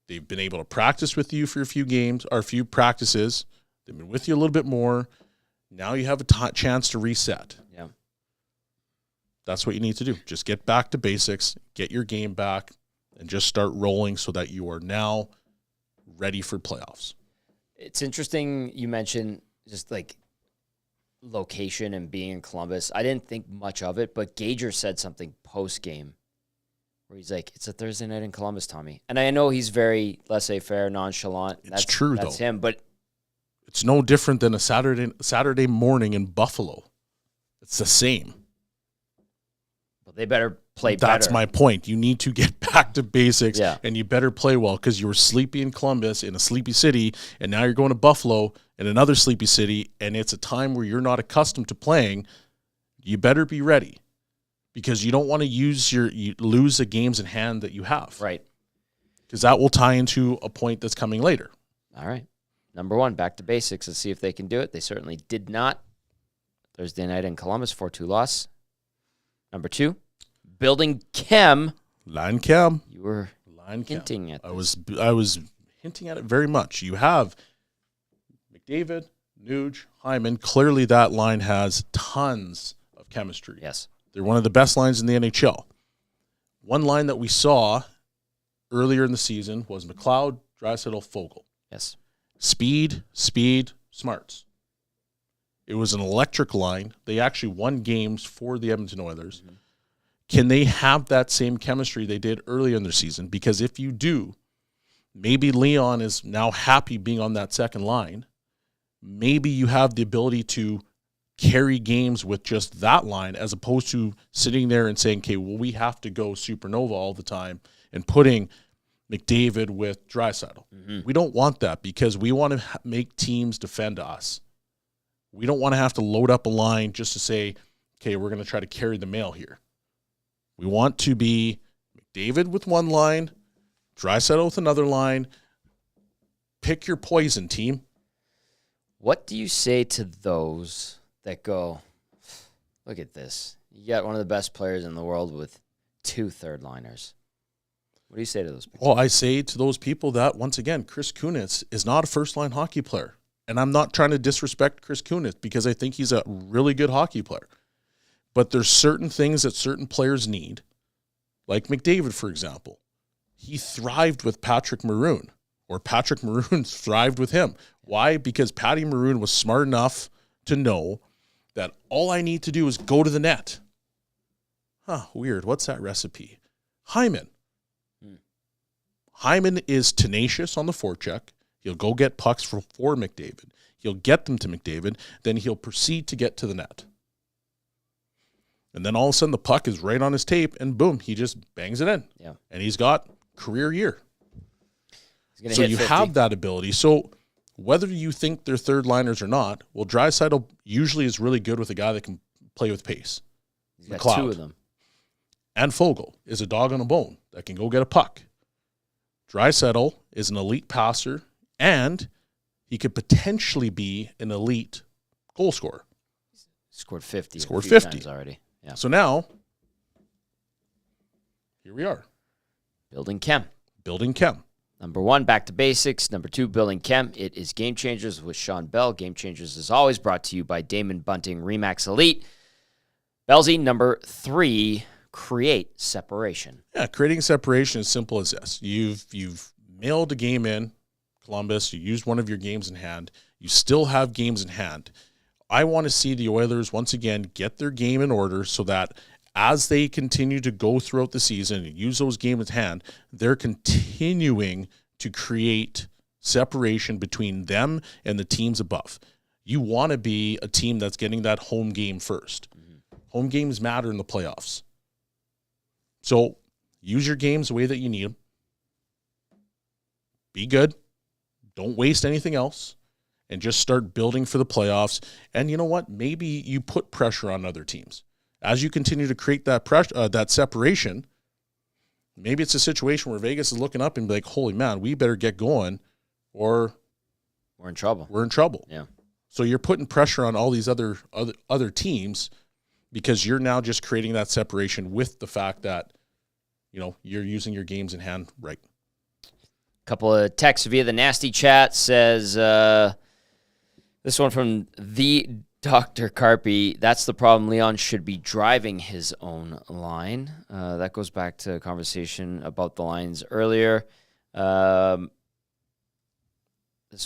They've been able to practice with you for a few games or a few practices. They've been with you a little bit more. Now you have a chance to reset.
Yeah.
That's what you need to do. Just get back to basics, get your game back, and just start rolling so that you are now ready for playoffs.
It's interesting you mentioned just like location and being in Columbus. I didn't think much of it, but Gager said something post-game where he's like, it's a Thursday night in Columbus, Tommy. And I know he's very laissez-faire, nonchalant.
It's true,
that's
though.
Him, but
it's no different than a Saturday morning in Buffalo. It's the same.
Well, they better play better.
That's my point. You need to get back to basics,
and
you better play well because you were sleepy in Columbus in a sleepy city, and now you're going to Buffalo in another sleepy city, and it's a time where you're not accustomed to playing. You better be ready because you don't want to lose the games in hand that you have.
Right.
Because that will tie into a point that's coming later.
All right. Number 1, back to basics. Let's see if they can do it. They certainly did not. Thursday night in Columbus, 4-2 loss. Number 2, building chem.
Line chem.
You were hinting at this.
I was hinting at it very much. You have McDavid, Nuge, Hyman. Clearly that line has tons of chemistry.
Yes.
They're one of the best lines in the NHL. One line that we saw earlier in the season was McLeod, Draisaitl, Fogle.
Yes.
Speed, smarts. It was an electric line. They actually won games for the Edmonton Oilers. Mm-hmm. Can they have that same chemistry they did earlier in their season? Because if you do, maybe Leon is now happy being on that second line. Maybe you have the ability to carry games with just that line as opposed to sitting there and saying, okay, well, we have to go supernova all the time and putting McDavid with Draisaitl. Mm-hmm. We don't want that because we want to make teams defend us. We don't want to have to load up a line just to say, okay, we're going to try to carry the mail here. We want to be McDavid with one line, Draisaitl with another line. Pick your poison, team.
What do you say to those that go, look at this. You got one of the best players in the world with 2 third-liners. What do you say to those people?
Well, I say to those people that, once again, Chris Kunitz is not a first-line hockey player. And I'm not trying to disrespect Chris Kunitz because I think he's a really good hockey player. But there's certain things that certain players need, like McDavid, for example. He thrived with Patrick Maroon, or Patrick Maroon thrived with him. Why? Because Patty Maroon was smart enough to know that all I need to do is go to the net. Weird. What's that recipe? Hyman. Hyman is tenacious on the forecheck. He'll go get pucks for McDavid. He'll get them to McDavid. Then he'll proceed to get to the net. And then all of a sudden the puck is right on his tape, and boom, he just bangs it in.
Yeah.
And he's got career year.
He's
so
hit
you
50.
have that ability. So whether you think they're third liners or not, well, Draisaitl usually is really good with a guy that can play with pace.
He's got
McLeod.
2 of them.
And Fogle is a dog on a bone that can go get a puck. Draisaitl is an elite passer, and he could potentially be an elite goal scorer.
Scored 50.
Scored
a few
50
times already. Yeah.
So now, here we are.
Building chem.
Building chem.
Number 1, back to basics. Number 2, building chem. It is Game Changers with Shawn Belle. Game Changers is always brought to you by Damon Bunting Remax Elite. Bellsy, number 3, create separation.
Yeah, creating separation is simple as this. You've mailed a game in Columbus. You used one of your games in hand. You still have games in hand. I want to see the Oilers, once again, get their game in order so that as they continue to go throughout the season and use those games in hand, they're continuing to create separation between them and the teams above. You want to be a team that's getting that home game first. Mm-hmm. Home games matter in the playoffs. So use your games the way that you need them. Be good. Don't waste anything else. And just start building for the playoffs. And you know what? Maybe you put pressure on other teams. As you continue to create that pressure, that separation, maybe it's a situation where Vegas is looking up and be like, holy man, we better get going or
we're in trouble.
We're in trouble.
Yeah.
So you're putting pressure on all these other teams because you're now just creating that separation with the fact that, you know, you're using your games in hand right.
Couple of texts via the nasty chat says, this one from the Dr. Carpy, that's the problem. Leon should be driving his own line. That goes back to a conversation about the lines earlier. This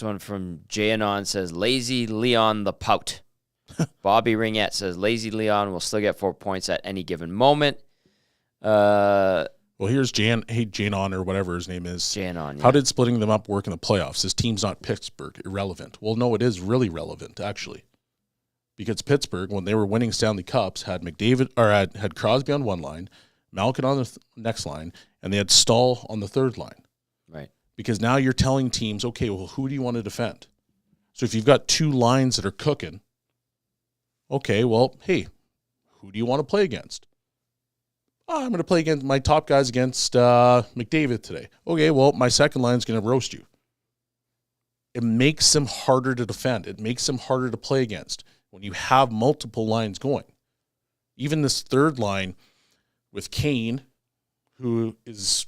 one from Jayanon says, lazy Leon the pout. Bobby Ringette says, lazy Leon will still get 4 points at any given moment.
Well, here's Janon or whatever his name is.
Janon, yeah.
How did splitting them up work in the playoffs? His team's not Pittsburgh. Irrelevant. Well, no, it is really relevant, actually. Because Pittsburgh, when they were winning Stanley Cups, had McDavid or had Crosby on one line, Malkin on the next line, and they had Stahl on the third line.
Right.
Because now you're telling teams, okay, well, who do you want to defend? So if you've got 2 lines that are cooking, okay, well, hey, who do you want to play against? Oh, I'm going to play against my top guys against McDavid today. Okay, well, my second line is going to roast you. It makes them harder to defend. It makes them harder to play against when you have multiple lines going. Even this third line with Kane, who is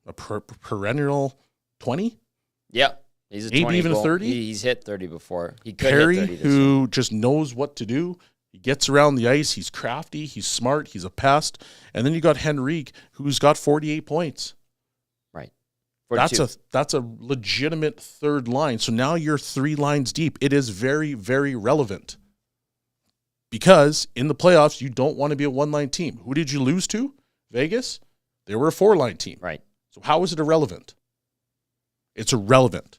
a perennial 20?
Yeah. He's a
maybe
20
even
goal.
30?
He's hit 30 before. He could
Perry,
hit 30 this
who
year.
just knows what to do. He gets around the ice. He's crafty. He's smart. He's a pest. And then you got Henrique, who's got 48 points.
Right.
That's a legitimate third line. So now you're 3 lines deep. It is very, very relevant. Because in the playoffs, you don't want to be a 1-line team. Who did you lose to? Vegas? They were a 4-line team.
Right.
So how is it irrelevant? It's irrelevant.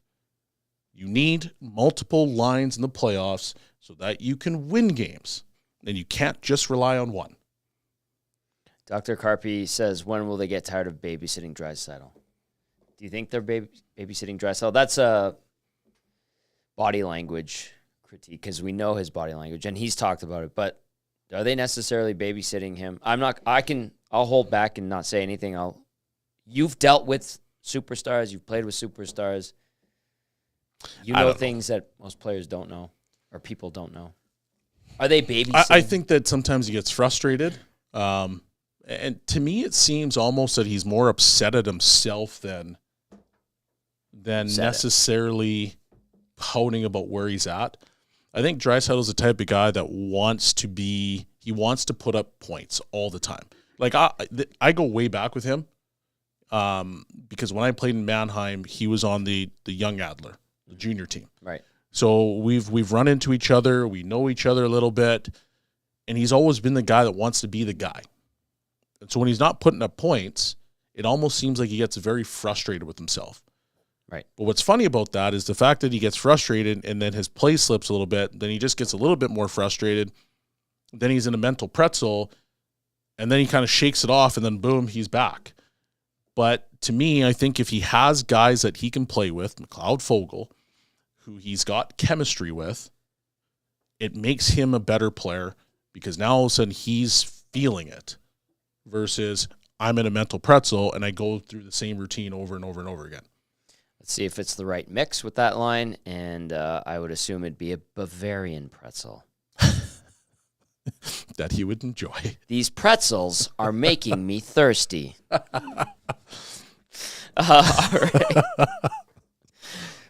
You need multiple lines in the playoffs so that you can win games. And you can't just rely on one.
Dr. Carpy says, when will they get tired of babysitting Draisaitl? Do you think they're babysitting Draisaitl? That's a body language critique because we know his body language and he's talked about it. But are they necessarily babysitting him? I'll hold back and not say anything. You've dealt with superstars. You've played with superstars. You know things that most players don't know or people don't know. Are they babysitting?
I think that sometimes he gets frustrated. And to me, it seems almost that he's more upset at himself than necessarily pouting about where he's at. I think Draisaitl is the type of guy that wants to put up points all the time. Like I go way back with him because when I played in Mannheim, he was on the young Adler, the junior team.
Right.
So we've run into each other. We know each other a little bit. And he's always been the guy that wants to be the guy. And so when he's not putting up points, it almost seems like he gets very frustrated with himself.
Right.
But what's funny about that is the fact that he gets frustrated and then his play slips a little bit. Then he just gets a little bit more frustrated. Then he's in a mental pretzel. And then he kind of shakes it off and then boom, he's back. But to me, I think if he has guys that he can play with, McLoud, Fogle, who he's got chemistry with, it makes him a better player because now all of a sudden he's feeling it versus I'm in a mental pretzel and I go through the same routine over and over and over again.
Let's see if it's the right mix with that line, and I would assume it'd be a Bavarian pretzel.
That he would enjoy.
These pretzels are making me thirsty. All right.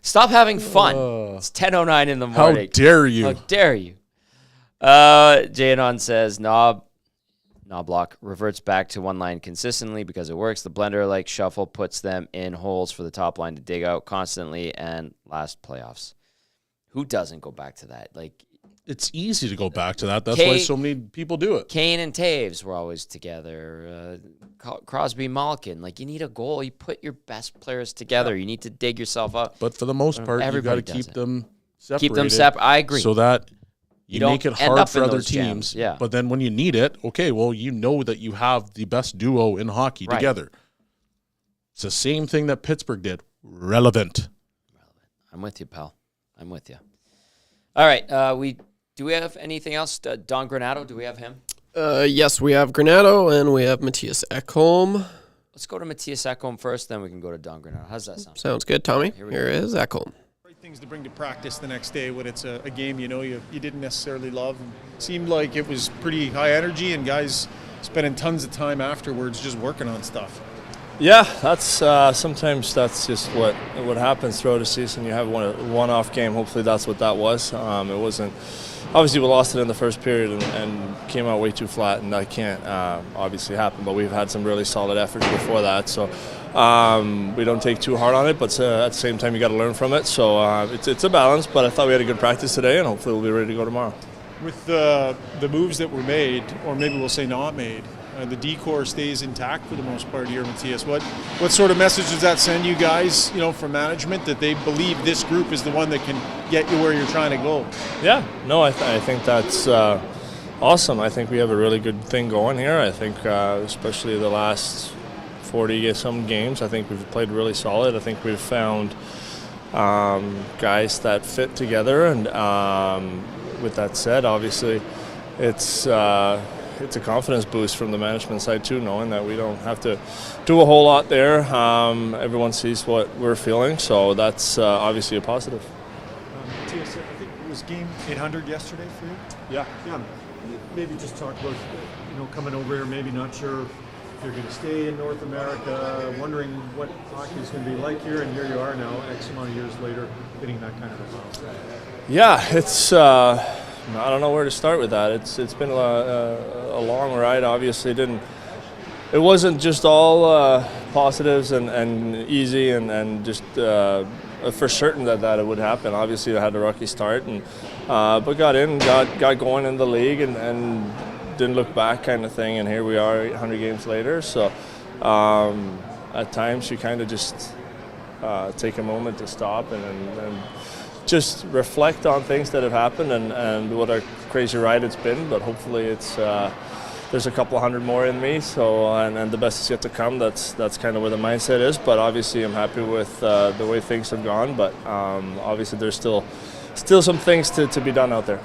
Stop having fun. It's 10:09 in the morning.
How dare you?
How dare you? Jayanon says, Noblock reverts back to 1 line consistently because it works. The blender-like shuffle puts them in holes for the top line to dig out constantly and last playoffs. Who doesn't go back to that? Like,
it's easy to go back to that. That's why so many people do it.
Kane and Taves were always together. Crosby, Malkin. Like, you need a goal. You put your best players together. You need to dig yourself up.
But for the most part, you've got to keep them separated.
Keep them separate. I agree.
So that you make it hard for other teams.
Jams. Yeah.
But then when you need it, okay, well, you know that you have the best duo in hockey together. It's the same thing that Pittsburgh did. Relevant.
I'm with you, pal. I'm with you. All right. Do we have anything else? Don Granado, do we have him?
Yes, we have Granado and we have Matias Ekholm.
Let's go to Matias Ekholm first, then we can go to Don Granado. How's that sound?
Sounds good, Tommy. Here is Ekholm.
Great things to bring to practice the next day when it's a game you didn't necessarily love. It seemed like it was pretty high energy and guys spending tons of time afterwards just working on stuff.
Yeah, that's sometimes that's just what happens throughout a season. You have one-off game. Hopefully that's what that was. It wasn't. Obviously, we lost it in the first period and came out way too flat, and that can't obviously happen. But we've had some really solid efforts before that, so we don't take too hard on it. But at the same time, you got to learn from it. So it's a balance. But I thought we had a good practice today, and hopefully we'll be ready to go tomorrow.
With the moves that were made, or maybe we'll say not made, the decor stays intact for the most part here, Matias. What sort of message does that send you guys, from management, that they believe this group is the one that can get you where you're trying to go?
Yeah, no, I think that's awesome. I think we have a really good thing going here. I think especially the last 40-some games, I think we've played really solid. I think we've found guys that fit together. And with that said, obviously, it's a confidence boost from the management side too, knowing that we don't have to do a whole lot there. Everyone sees what we're feeling, so that's obviously a positive.
Matias, I think it was game 800 yesterday for you?
Yeah.
Maybe just talk about, coming over here, maybe not sure if you're going to stay in North America, wondering what hockey is going to be like here, and here you are now, X amount of years later, getting that kind of result.
Yeah, it's I don't know where to start with that. It's been a long ride. Obviously, didn't it wasn't just all positives and easy and just for certain that it would happen. Obviously, I had a rocky start, but got going in the league and didn't look back kind of thing. And here we are 800 games later. So at times you kind of just take a moment to stop and just reflect on things that have happened and what a crazy ride it's been. But hopefully it's there's a couple hundred more in me. So and the best is yet to come. That's kind of where the mindset is. But obviously I'm happy with the way things have gone. But obviously there's still some things to be done out there.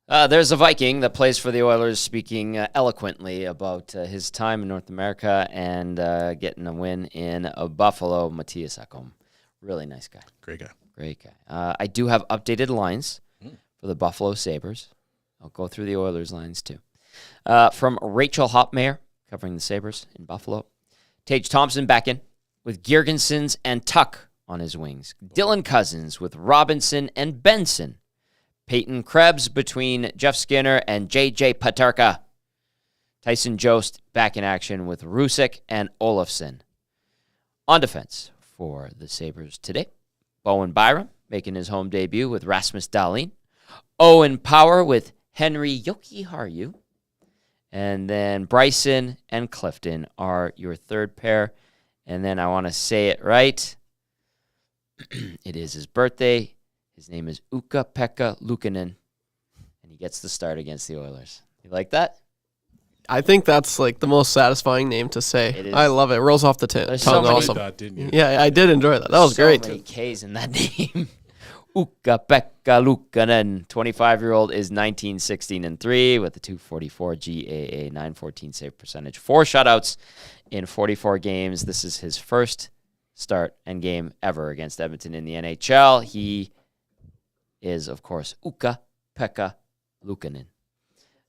There's a Viking that plays for the Oilers speaking eloquently about his time in North America and getting a win in Buffalo. Matias Ekholm. Really nice guy.
Great guy.
Great guy. I do have updated lines for the Buffalo Sabres. I'll go through the Oilers lines too. From Rachel Hopmeyer, covering the Sabres in Buffalo. Tage Thompson back in with Girgensons and Tuck on his wings. Dylan Cousins with Robinson and Benson. Peyton Krebs between Jeff Skinner and J.J. Paterka. Tyson Jost back in action with Rusick and Olofsson. On defense for the Sabres today, Bowen Byram making his home debut with Rasmus Dahlin. Owen Power with Henry Jokiharju. And then Bryson and Clifton are your third pair. And then I want to say it right. It is his birthday. His name is Ukko-Pekka Luukkonen. And he gets the start against the Oilers. You like that?
I think that's like the most satisfying name to say. I love it. It rolls off the tongue.
So many,
awesome.
That, didn't you?
Yeah, I did enjoy that. That was great.
So many K's in that name. Ukko-Pekka Luukkonen, 25-year-old, is 19-16-3 with a 244 GAA, 914 save percentage, 4 shutouts in 44 games. This is his first start and game ever against Edmonton in the NHL. He is, of course, Ukko-Pekka Luukkonen.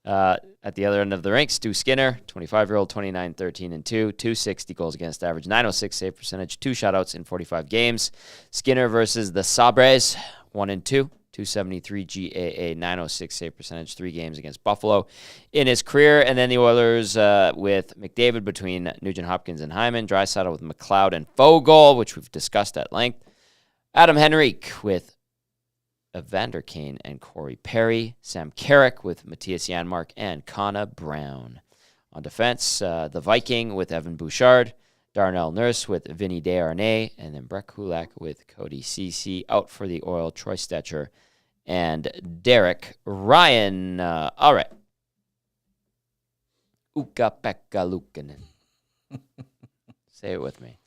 At the other end of the rink, Stu Skinner, 25-year-old, 29-13-2, 260 goals against average, 906 save percentage, 2 shutouts in 45 games. Skinner versus the Sabres, 1-2, 273 GAA, 906 save percentage, 3 games against Buffalo in his career. And then the Oilers with McDavid between Nugent Hopkins and Hyman, Draisaitl with McLeod and Fogle, which we've discussed at length. Adam Henrique with Evander Kane and Corey Perry. Sam Carrick with Matthias Janmark and Connor Brown. On defense, the Viking with Evan Bouchard. Darnell Nurse with Vinny Desharnais. And then Brett Kulak with Cody Ceci. Out for the Oil, Troy Stetcher and Derek Ryan. All right. Ukko-Pekka Luukkonen. Say it with me.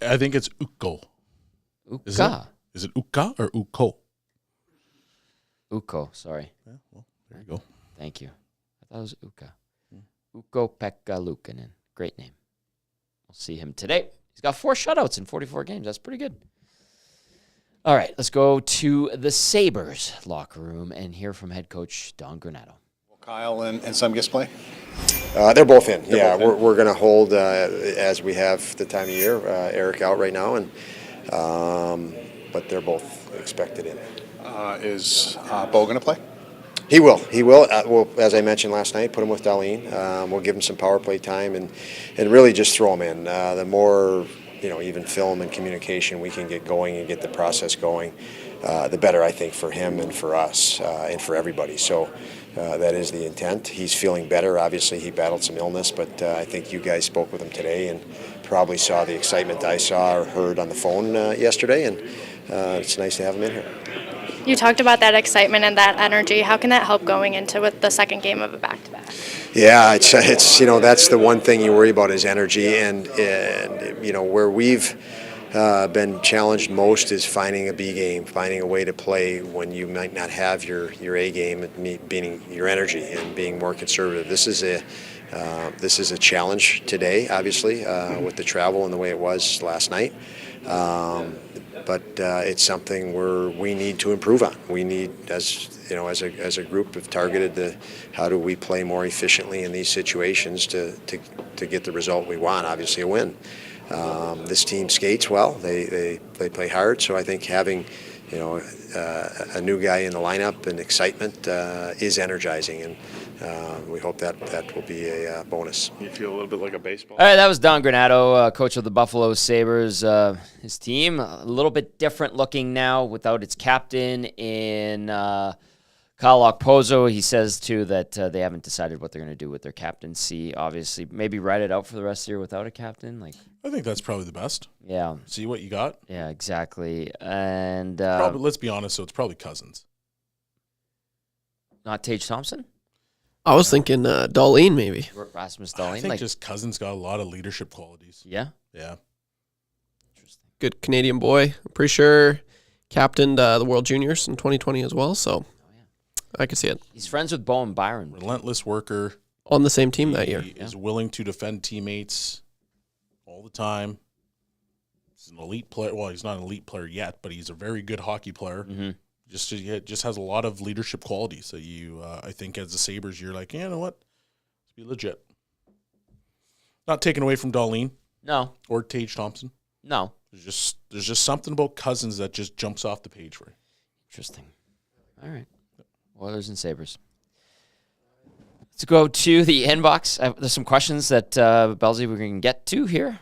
I think it's Ukko.
Ukko.
Is it Ukko or Ukko?
Ukko, sorry.
Yeah, well, there you go.
Thank you. I thought it was Ukko. Ukko-Pekka Luukkonen. Great name. We'll see him today. He's got 4 shutouts in 44 games. That's pretty good. All right, let's go to the Sabres locker room and hear from head coach Don Granado.
Will Kyle and some guests play? They're both in. We're going to hold, as we have the time of year, Eric out right now, but they're both expected in.
Is Bo going to play?
He will. Well, as I mentioned last night, put him with Dahlin. We'll give him some power play time and really just throw him in. The more, even film and communication we can get going and get the process going, the better, I think, for him and for us and for everybody. So that is the intent. He's feeling better. Obviously, he battled some illness, but I think you guys spoke with him today and probably saw the excitement I saw or heard on the phone yesterday, and it's nice to have him in here.
You talked about that excitement and that energy. How can that help going into with the second game of a back-to-back?
Yeah, it's that's the one thing you worry about is energy, and where we've been challenged most is finding a B game, finding a way to play when you might not have your A game, meaning your energy and being more conservative. This is a challenge today, obviously, with the travel and the way it was last night. But it's something we need to improve on. We need, as a group, have targeted how do we play more efficiently in these situations to get the result we want. Obviously, a win. This team skates well. They play hard. So I think having a new guy in the lineup and excitement is energizing, and we hope that will be a bonus.
You feel a little bit like a baseball.
All right, that was Don Granado, coach of the Buffalo Sabres. His team, a little bit different looking now without its captain in Kyle Okposo. He says, too, that they haven't decided what they're going to do with their captaincy. Obviously, maybe ride it out for the rest of the year without a captain.
I think that's probably the best.
Yeah.
See what you got.
Yeah, exactly. And
probably, let's be honest, so it's probably Cousins.
Not Tage Thompson?
I was thinking Darlene, maybe.
Rasmus Dahlin.
I think just Cousins got a lot of leadership qualities.
Yeah?
Yeah.
Good Canadian boy. I'm pretty sure captained the World Juniors in 2020 as well, so I can see it.
He's friends with Bowen Byron.
Relentless worker.
On the same team that year.
He is willing to defend teammates all the time. He's an elite player. Well, he's not an elite player yet, but he's a very good hockey player.
Mm-hmm.
Just has a lot of leadership qualities that you, I think, as the Sabres, you're like, you know what? Let's be legit. Not taken away from Darlene.
No.
Or Tage Thompson.
No.
There's just something about Cousins that just jumps off the page for you.
Interesting. All right. Oilers and Sabres. Let's go to the inbox. There's some questions that, Belzy, we're going to get to here.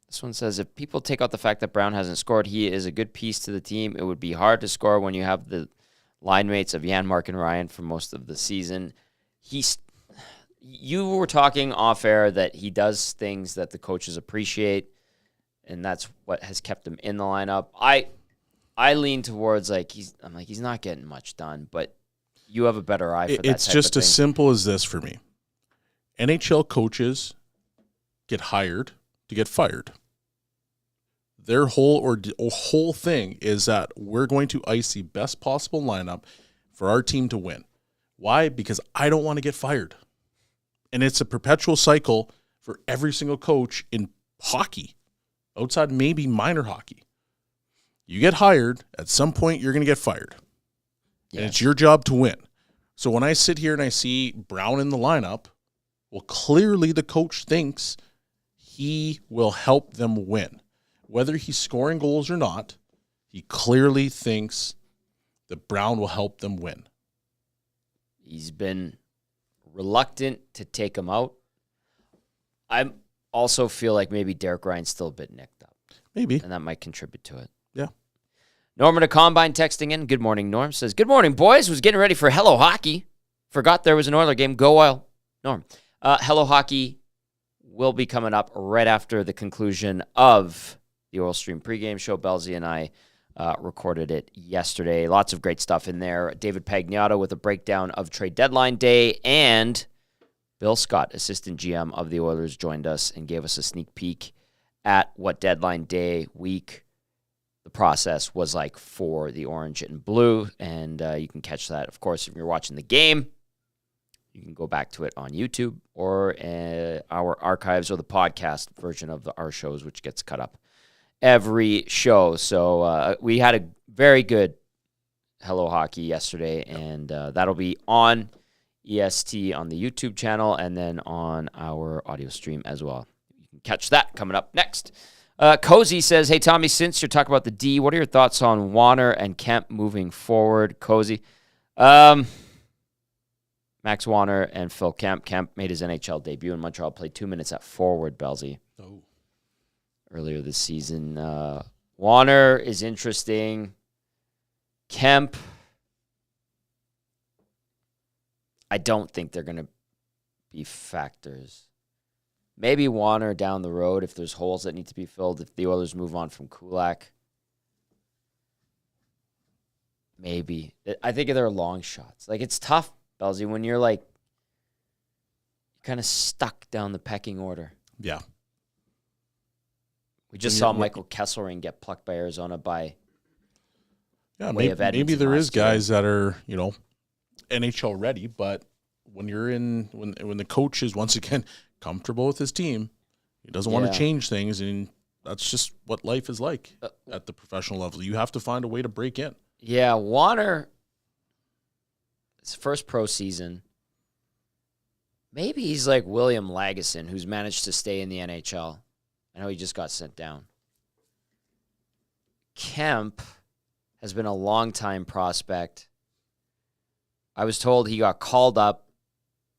This one says, if people take out the fact that Brown hasn't scored, he is a good piece to the team. It would be hard to score when you have the line mates of Jan, Mark, and Ryan for most of the season. You were talking off air that he does things that the coaches appreciate, and that's what has kept him in the lineup. I lean towards he's not getting much done, but you have a better eye for that type of thing.
It's just as simple as this for me. NHL coaches get hired to get fired. Their whole thing is that we're going to ice the best possible lineup for our team to win. Why? Because I don't want to get fired. And it's a perpetual cycle for every single coach in hockey, outside maybe minor hockey. You get hired, at some point you're going to get fired. Yeah. And it's your job to win. So when I sit here and I see Brown in the lineup, well, clearly the coach thinks he will help them win. Whether he's scoring goals or not, he clearly thinks that Brown will help them win.
He's been reluctant to take him out. I also feel like maybe Derek Ryan's still a bit nicked up.
Maybe.
And that might contribute to it.
Yeah.
Norman at Combine texting in. Good morning, Norm. Says, good morning, boys. Was getting ready for Hello Hockey. Forgot there was an Oiler game. Go Oil. Norm. Hello Hockey will be coming up right after the conclusion of the Oil Stream pregame show. Belzy and I recorded it yesterday. Lots of great stuff in there. David Pagnato with a breakdown of trade deadline day, and Bill Scott, assistant GM of the Oilers, joined us and gave us a sneak peek at what deadline day week the process was like for the Orange and Blue, and you can catch that, of course, if you're watching the game. You can go back to it on YouTube or our archives or the podcast version of our shows, which gets cut up every show. So we had a very good Hello Hockey yesterday, and that'll be on EST on the YouTube channel and then on our audio stream as well. You can catch that coming up next. Cozy says, hey, Tommy, since you're talking about the D, what are your thoughts on Warner and Kemp moving forward? Cozy. Max Warner and Phil Kemp. Kemp made his NHL debut in Montreal, played 2 minutes at forward, Belzy.
Oh.
Earlier this season. Warner is interesting. Kemp, I don't think they're going to be factors. Maybe Warner down the road if there's holes that need to be filled, if the Oilers move on from Kulak. Maybe. I think they're long shots. It's tough, Belzy, when you're kind of stuck down the pecking order.
Yeah.
We just saw Michael Kesselring get plucked by Arizona by way of Edmonton.
Maybe there is guys that are, NHL ready, but when you're when the coach is once again comfortable with his team, he doesn't want to change things, and that's just what life is like at the professional level. You have to find a way to break in.
Yeah, Warner, his first pro season, maybe he's like William Lagesson, who's managed to stay in the NHL. I know he just got sent down. Kemp has been a long-time prospect. I was told he got called up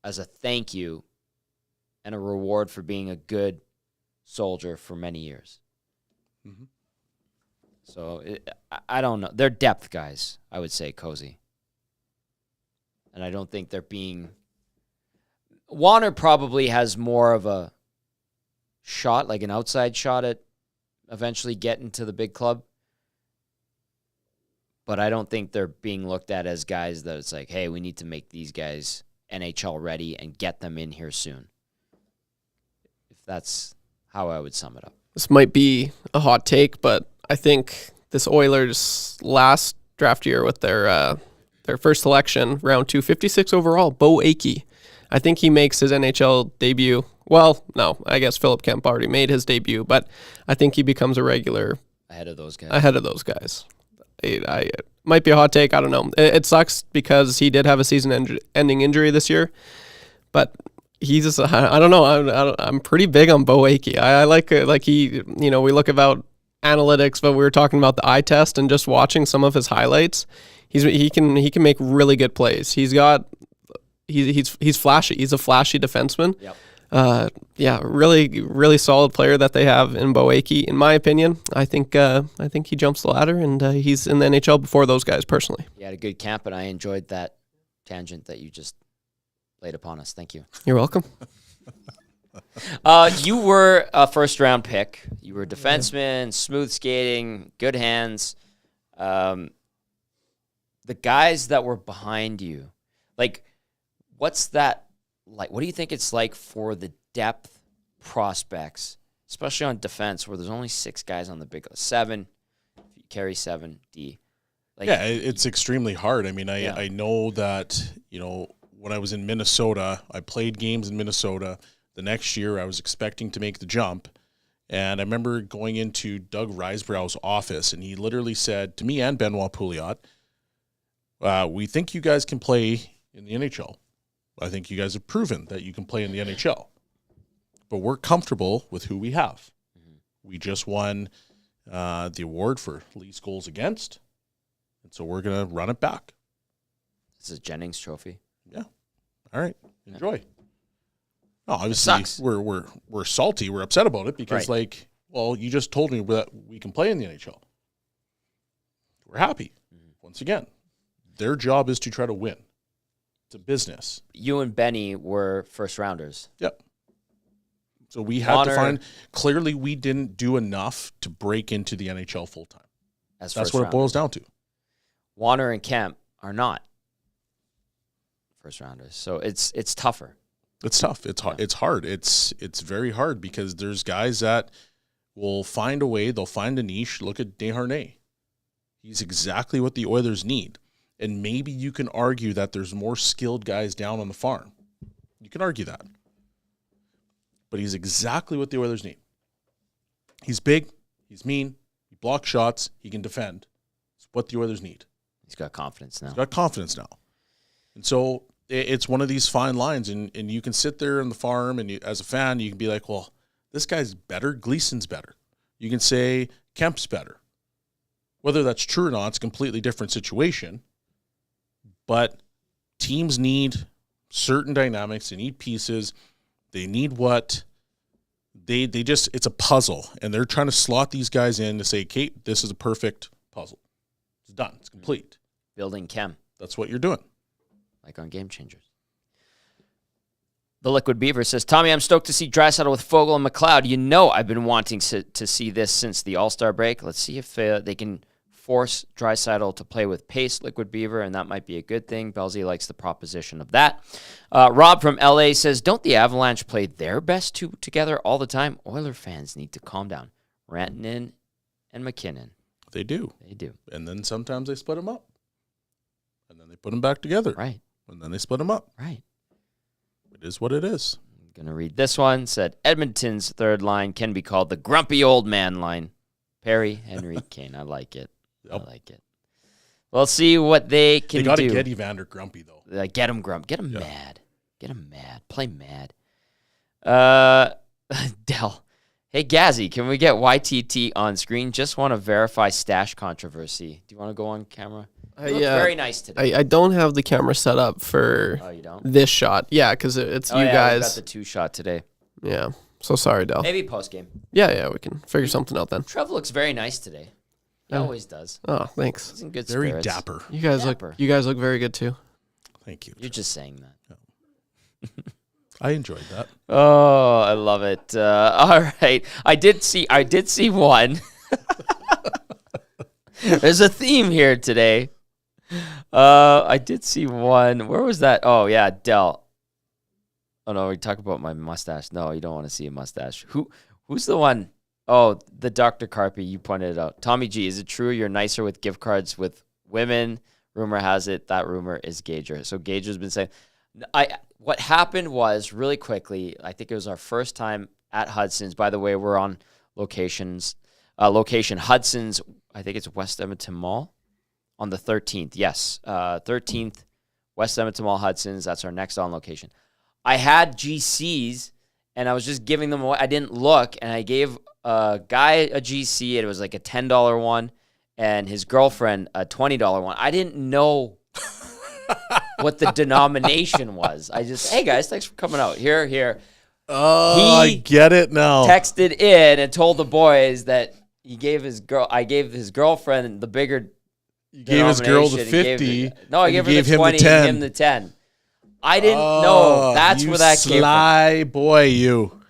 as a thank you and a reward for being a good soldier for many years.
Mm-hmm.
So I don't know. They're depth guys, I would say, Cozy. And I don't think they're being... Warner probably has more of a shot, like an outside shot at eventually getting to the big club. But I don't think they're being looked at as guys that it's like, hey, we need to make these guys NHL ready and get them in here soon. If that's how I would sum it up.
This might be a hot take, but I think this Oilers last draft year with their first selection, round 2, 56 overall, Bo Akey. I think he makes his NHL debut. Well, no, I guess Philip Kemp already made his debut, but I think he becomes a regular
ahead of those guys. It might be a hot take. I don't know. It sucks because he did have a season-ending injury this year, but he's just, I don't know. I'm pretty big on Bo Akey. I like he, we look about analytics, but we were talking about the eye test and just watching some of his highlights. He can make really good plays. He's flashy. He's a flashy defenseman. Yep.
Really, really solid player that they have in Bo Akey. In my opinion, I think he jumps the ladder, and he's in the NHL before those guys personally.
He had a good camp, and I enjoyed that tangent that you just laid upon us. Thank you.
You're welcome.
You were a first-round pick. You were a defenseman, smooth skating, good hands. The guys that were behind you, like, what's that like? What do you think it's like for the depth prospects, especially on defense, where there's only 6 guys on the big 7, you carry 7 D? Like,
yeah, it's extremely hard. I mean, I know that, when I was in Minnesota, I played games in Minnesota. The next year, I was expecting to make the jump. And I remember going into Doug Risebrough's office, and he literally said to me and Benoit Pouliot, we think you guys can play in the NHL. I think you guys have proven that you can play in the NHL. But we're comfortable with who we have. Mm-hmm. We just won the award for least goals against, and so we're going to run it back.
This is a Jennings trophy.
Yeah. All right. Enjoy. Yeah. No, obviously we're salty. We're upset about it because, you just told me that we can play in the NHL. We're happy. Mm-hmm. Once again, their job is to try to win. It's a business.
You and Benny were first rounders.
Yep. So we had to find, clearly we didn't do enough to break into the NHL full time. That's what it boils down to.
Warner and Kemp are not first rounders. So it's tougher.
It's tough. It's hard. It's very hard because there's guys that will find a way. They'll find a niche. Look at Desharnais. He's exactly what the Oilers need. And maybe you can argue that there's more skilled guys down on the farm. You can argue that. But he's exactly what the Oilers need. He's big. He's mean. He blocks shots. He can defend. It's what the Oilers need.
He's got confidence now.
And so it's one of these fine lines. And you can sit there on the farm, and as a fan, you can be like, well, this guy's better. Gleason's better. You can say Kemp's better. Whether that's true or not, it's a completely different situation. But teams need certain dynamics. They need pieces. They need what they just, it's a puzzle. And they're trying to slot these guys in to say, Kate, this is a perfect puzzle. It's done. It's complete.
Building chem.
That's what you're doing.
Like on Game Changers. The Liquid Beaver says, Tommy, I'm stoked to see Draisaitl with Fogle and McLeod. I've been wanting to see this since the All-Star break. Let's see if they can force Draisaitl to play with pace, Liquid Beaver, and that might be a good thing. Belzy likes the proposition of that. Rob from LA says, don't the Avalanche play their best together all the time? Oiler fans need to calm down. Rantanen and McKinnon.
They do.
They do.
And then sometimes they split them up. And then they put them back together.
Right.
And then they split them up.
Right.
It is what it is.
I'm going to read this one. Said, Edmonton's third line can be called the grumpy old man line. Perry, Henry, Kane. I like it.
Yep.
I like it. We'll see what they can do.
They got to get Evander grumpy, though.
Get him grump. Get him mad. Get him mad. Play mad. Dell. Hey, Gazzy, can we get YTT on screen? Just want to verify stash controversy. Do you want to go on camera? You look very nice today.
I don't have the camera set up for this shot. Yeah, because it's you guys.
We got the 2-shot today.
Yeah. So sorry, Del.
Maybe post-game.
Yeah, we can figure something out then.
Trev looks very nice today. He always does.
Oh, thanks.
He's in good
Very
spirits.
dapper.
You guys look very good too.
Thank you.
You're just saying that.
I enjoyed that.
Oh, I love it. All right. I did see one. There's a theme here today. I did see one. Where was that? Oh, yeah, Del. Oh, no, we talk about my mustache. No, you don't want to see a mustache. Who's the one? Oh, the Dr. Carpe, you pointed it out. Tommy G, is it true you're nicer with gift cards with women? Rumor has it that rumor is Gager. So Gager's been saying... What happened was, really quickly, I think it was our first time at Hudson's. By the way, we're on location Hudson's, I think it's West Edmonton Mall on the 13th. Yes, 13th, West Edmonton Mall, Hudson's. That's our next on location. I had GCs, and I was just giving them away. I didn't look, and I gave a guy a GC. It was like a $10 one, and his girlfriend a $20 one. I didn't know what the denomination was. I just, hey guys, thanks for coming out. Here.
Oh, I get it now.
Texted in and told the boys that I gave his girlfriend the bigger.
You gave his girl the 50.
I gave her the 20 and him the 10. I didn't know. That's where that came from.
Sly boy, you.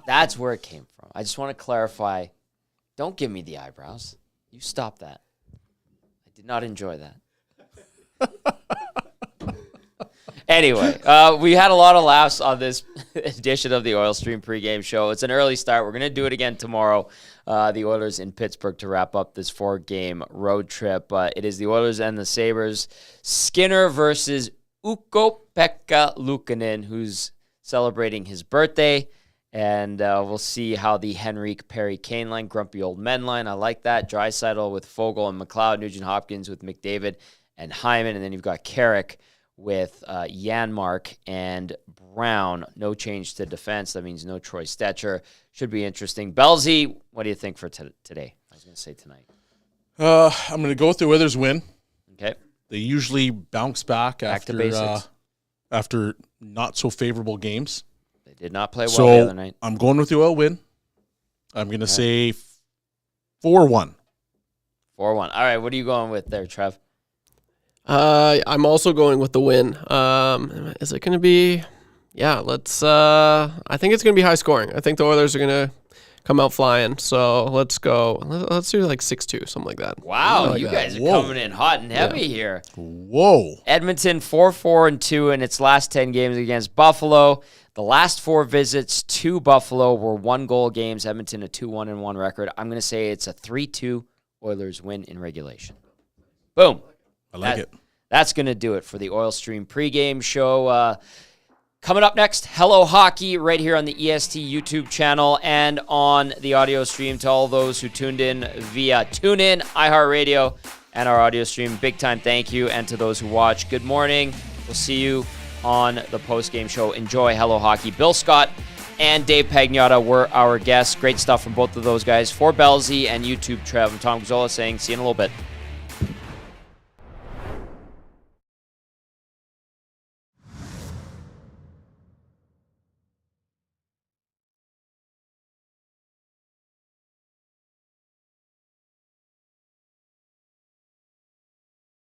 That's where it came from. I just want to clarify. Don't give me the eyebrows. You stop that. I did not enjoy that. Anyway, we had a lot of laughs on this edition of the Oil Stream pregame show. It's an early start. We're going to do it again tomorrow. The Oilers in Pittsburgh to wrap up this 4-game road trip. It is the Oilers and the Sabres. Skinner versus Ukko-Pekka Luukkonen, who's celebrating his birthday. And we'll see how the Henrique Perry Kane line, grumpy old men line. I like that. Draisaitl with Fogle and McLeod. Nugent Hopkins with McDavid and Hyman. And then you've got Carrick with Janmark and Brown. No change to defense. That means no Troy Stetcher. Should be interesting. Belzy, what do you think for today? I was going to say tonight.
I'm going to go with the Oilers win.
Okay.
They usually bounce back
to basics.
After not so favorable games.
They did not play well the other night.
I'm going with the Oil win. I'm going to say 4-1.
4-1. All right, what are you going with there, Trev?
I'm also going with the win. Is it going to be? Yeah, let's. I think it's going to be high scoring. I think the Oilers are going to come out flying. So let's go. Let's do like 6-2, something like that.
Wow, you guys are coming in hot and heavy here.
Whoa.
Edmonton 4-4-2 in its last 10 games against Buffalo. The last 4 visits to Buffalo were 1-goal games. Edmonton a 2-1-1 record. I'm going to say it's a 3-2 Oilers win in regulation. Boom.
I like it.
That's going to do it for the Oil Stream pregame show. Coming up next, Hello Hockey right here on the EST YouTube channel and on the audio stream. To all those who tuned in via TuneIn, iHeartRadio, and our audio stream, big time thank you. And to those who watch, good morning. We'll see you on the postgame show. Enjoy Hello Hockey. Bill Scott and Dave Pagnotta were our guests. Great stuff from both of those guys. For Belzy and YouTube Trev, I'm Tom Gazzola saying see you in a little bit.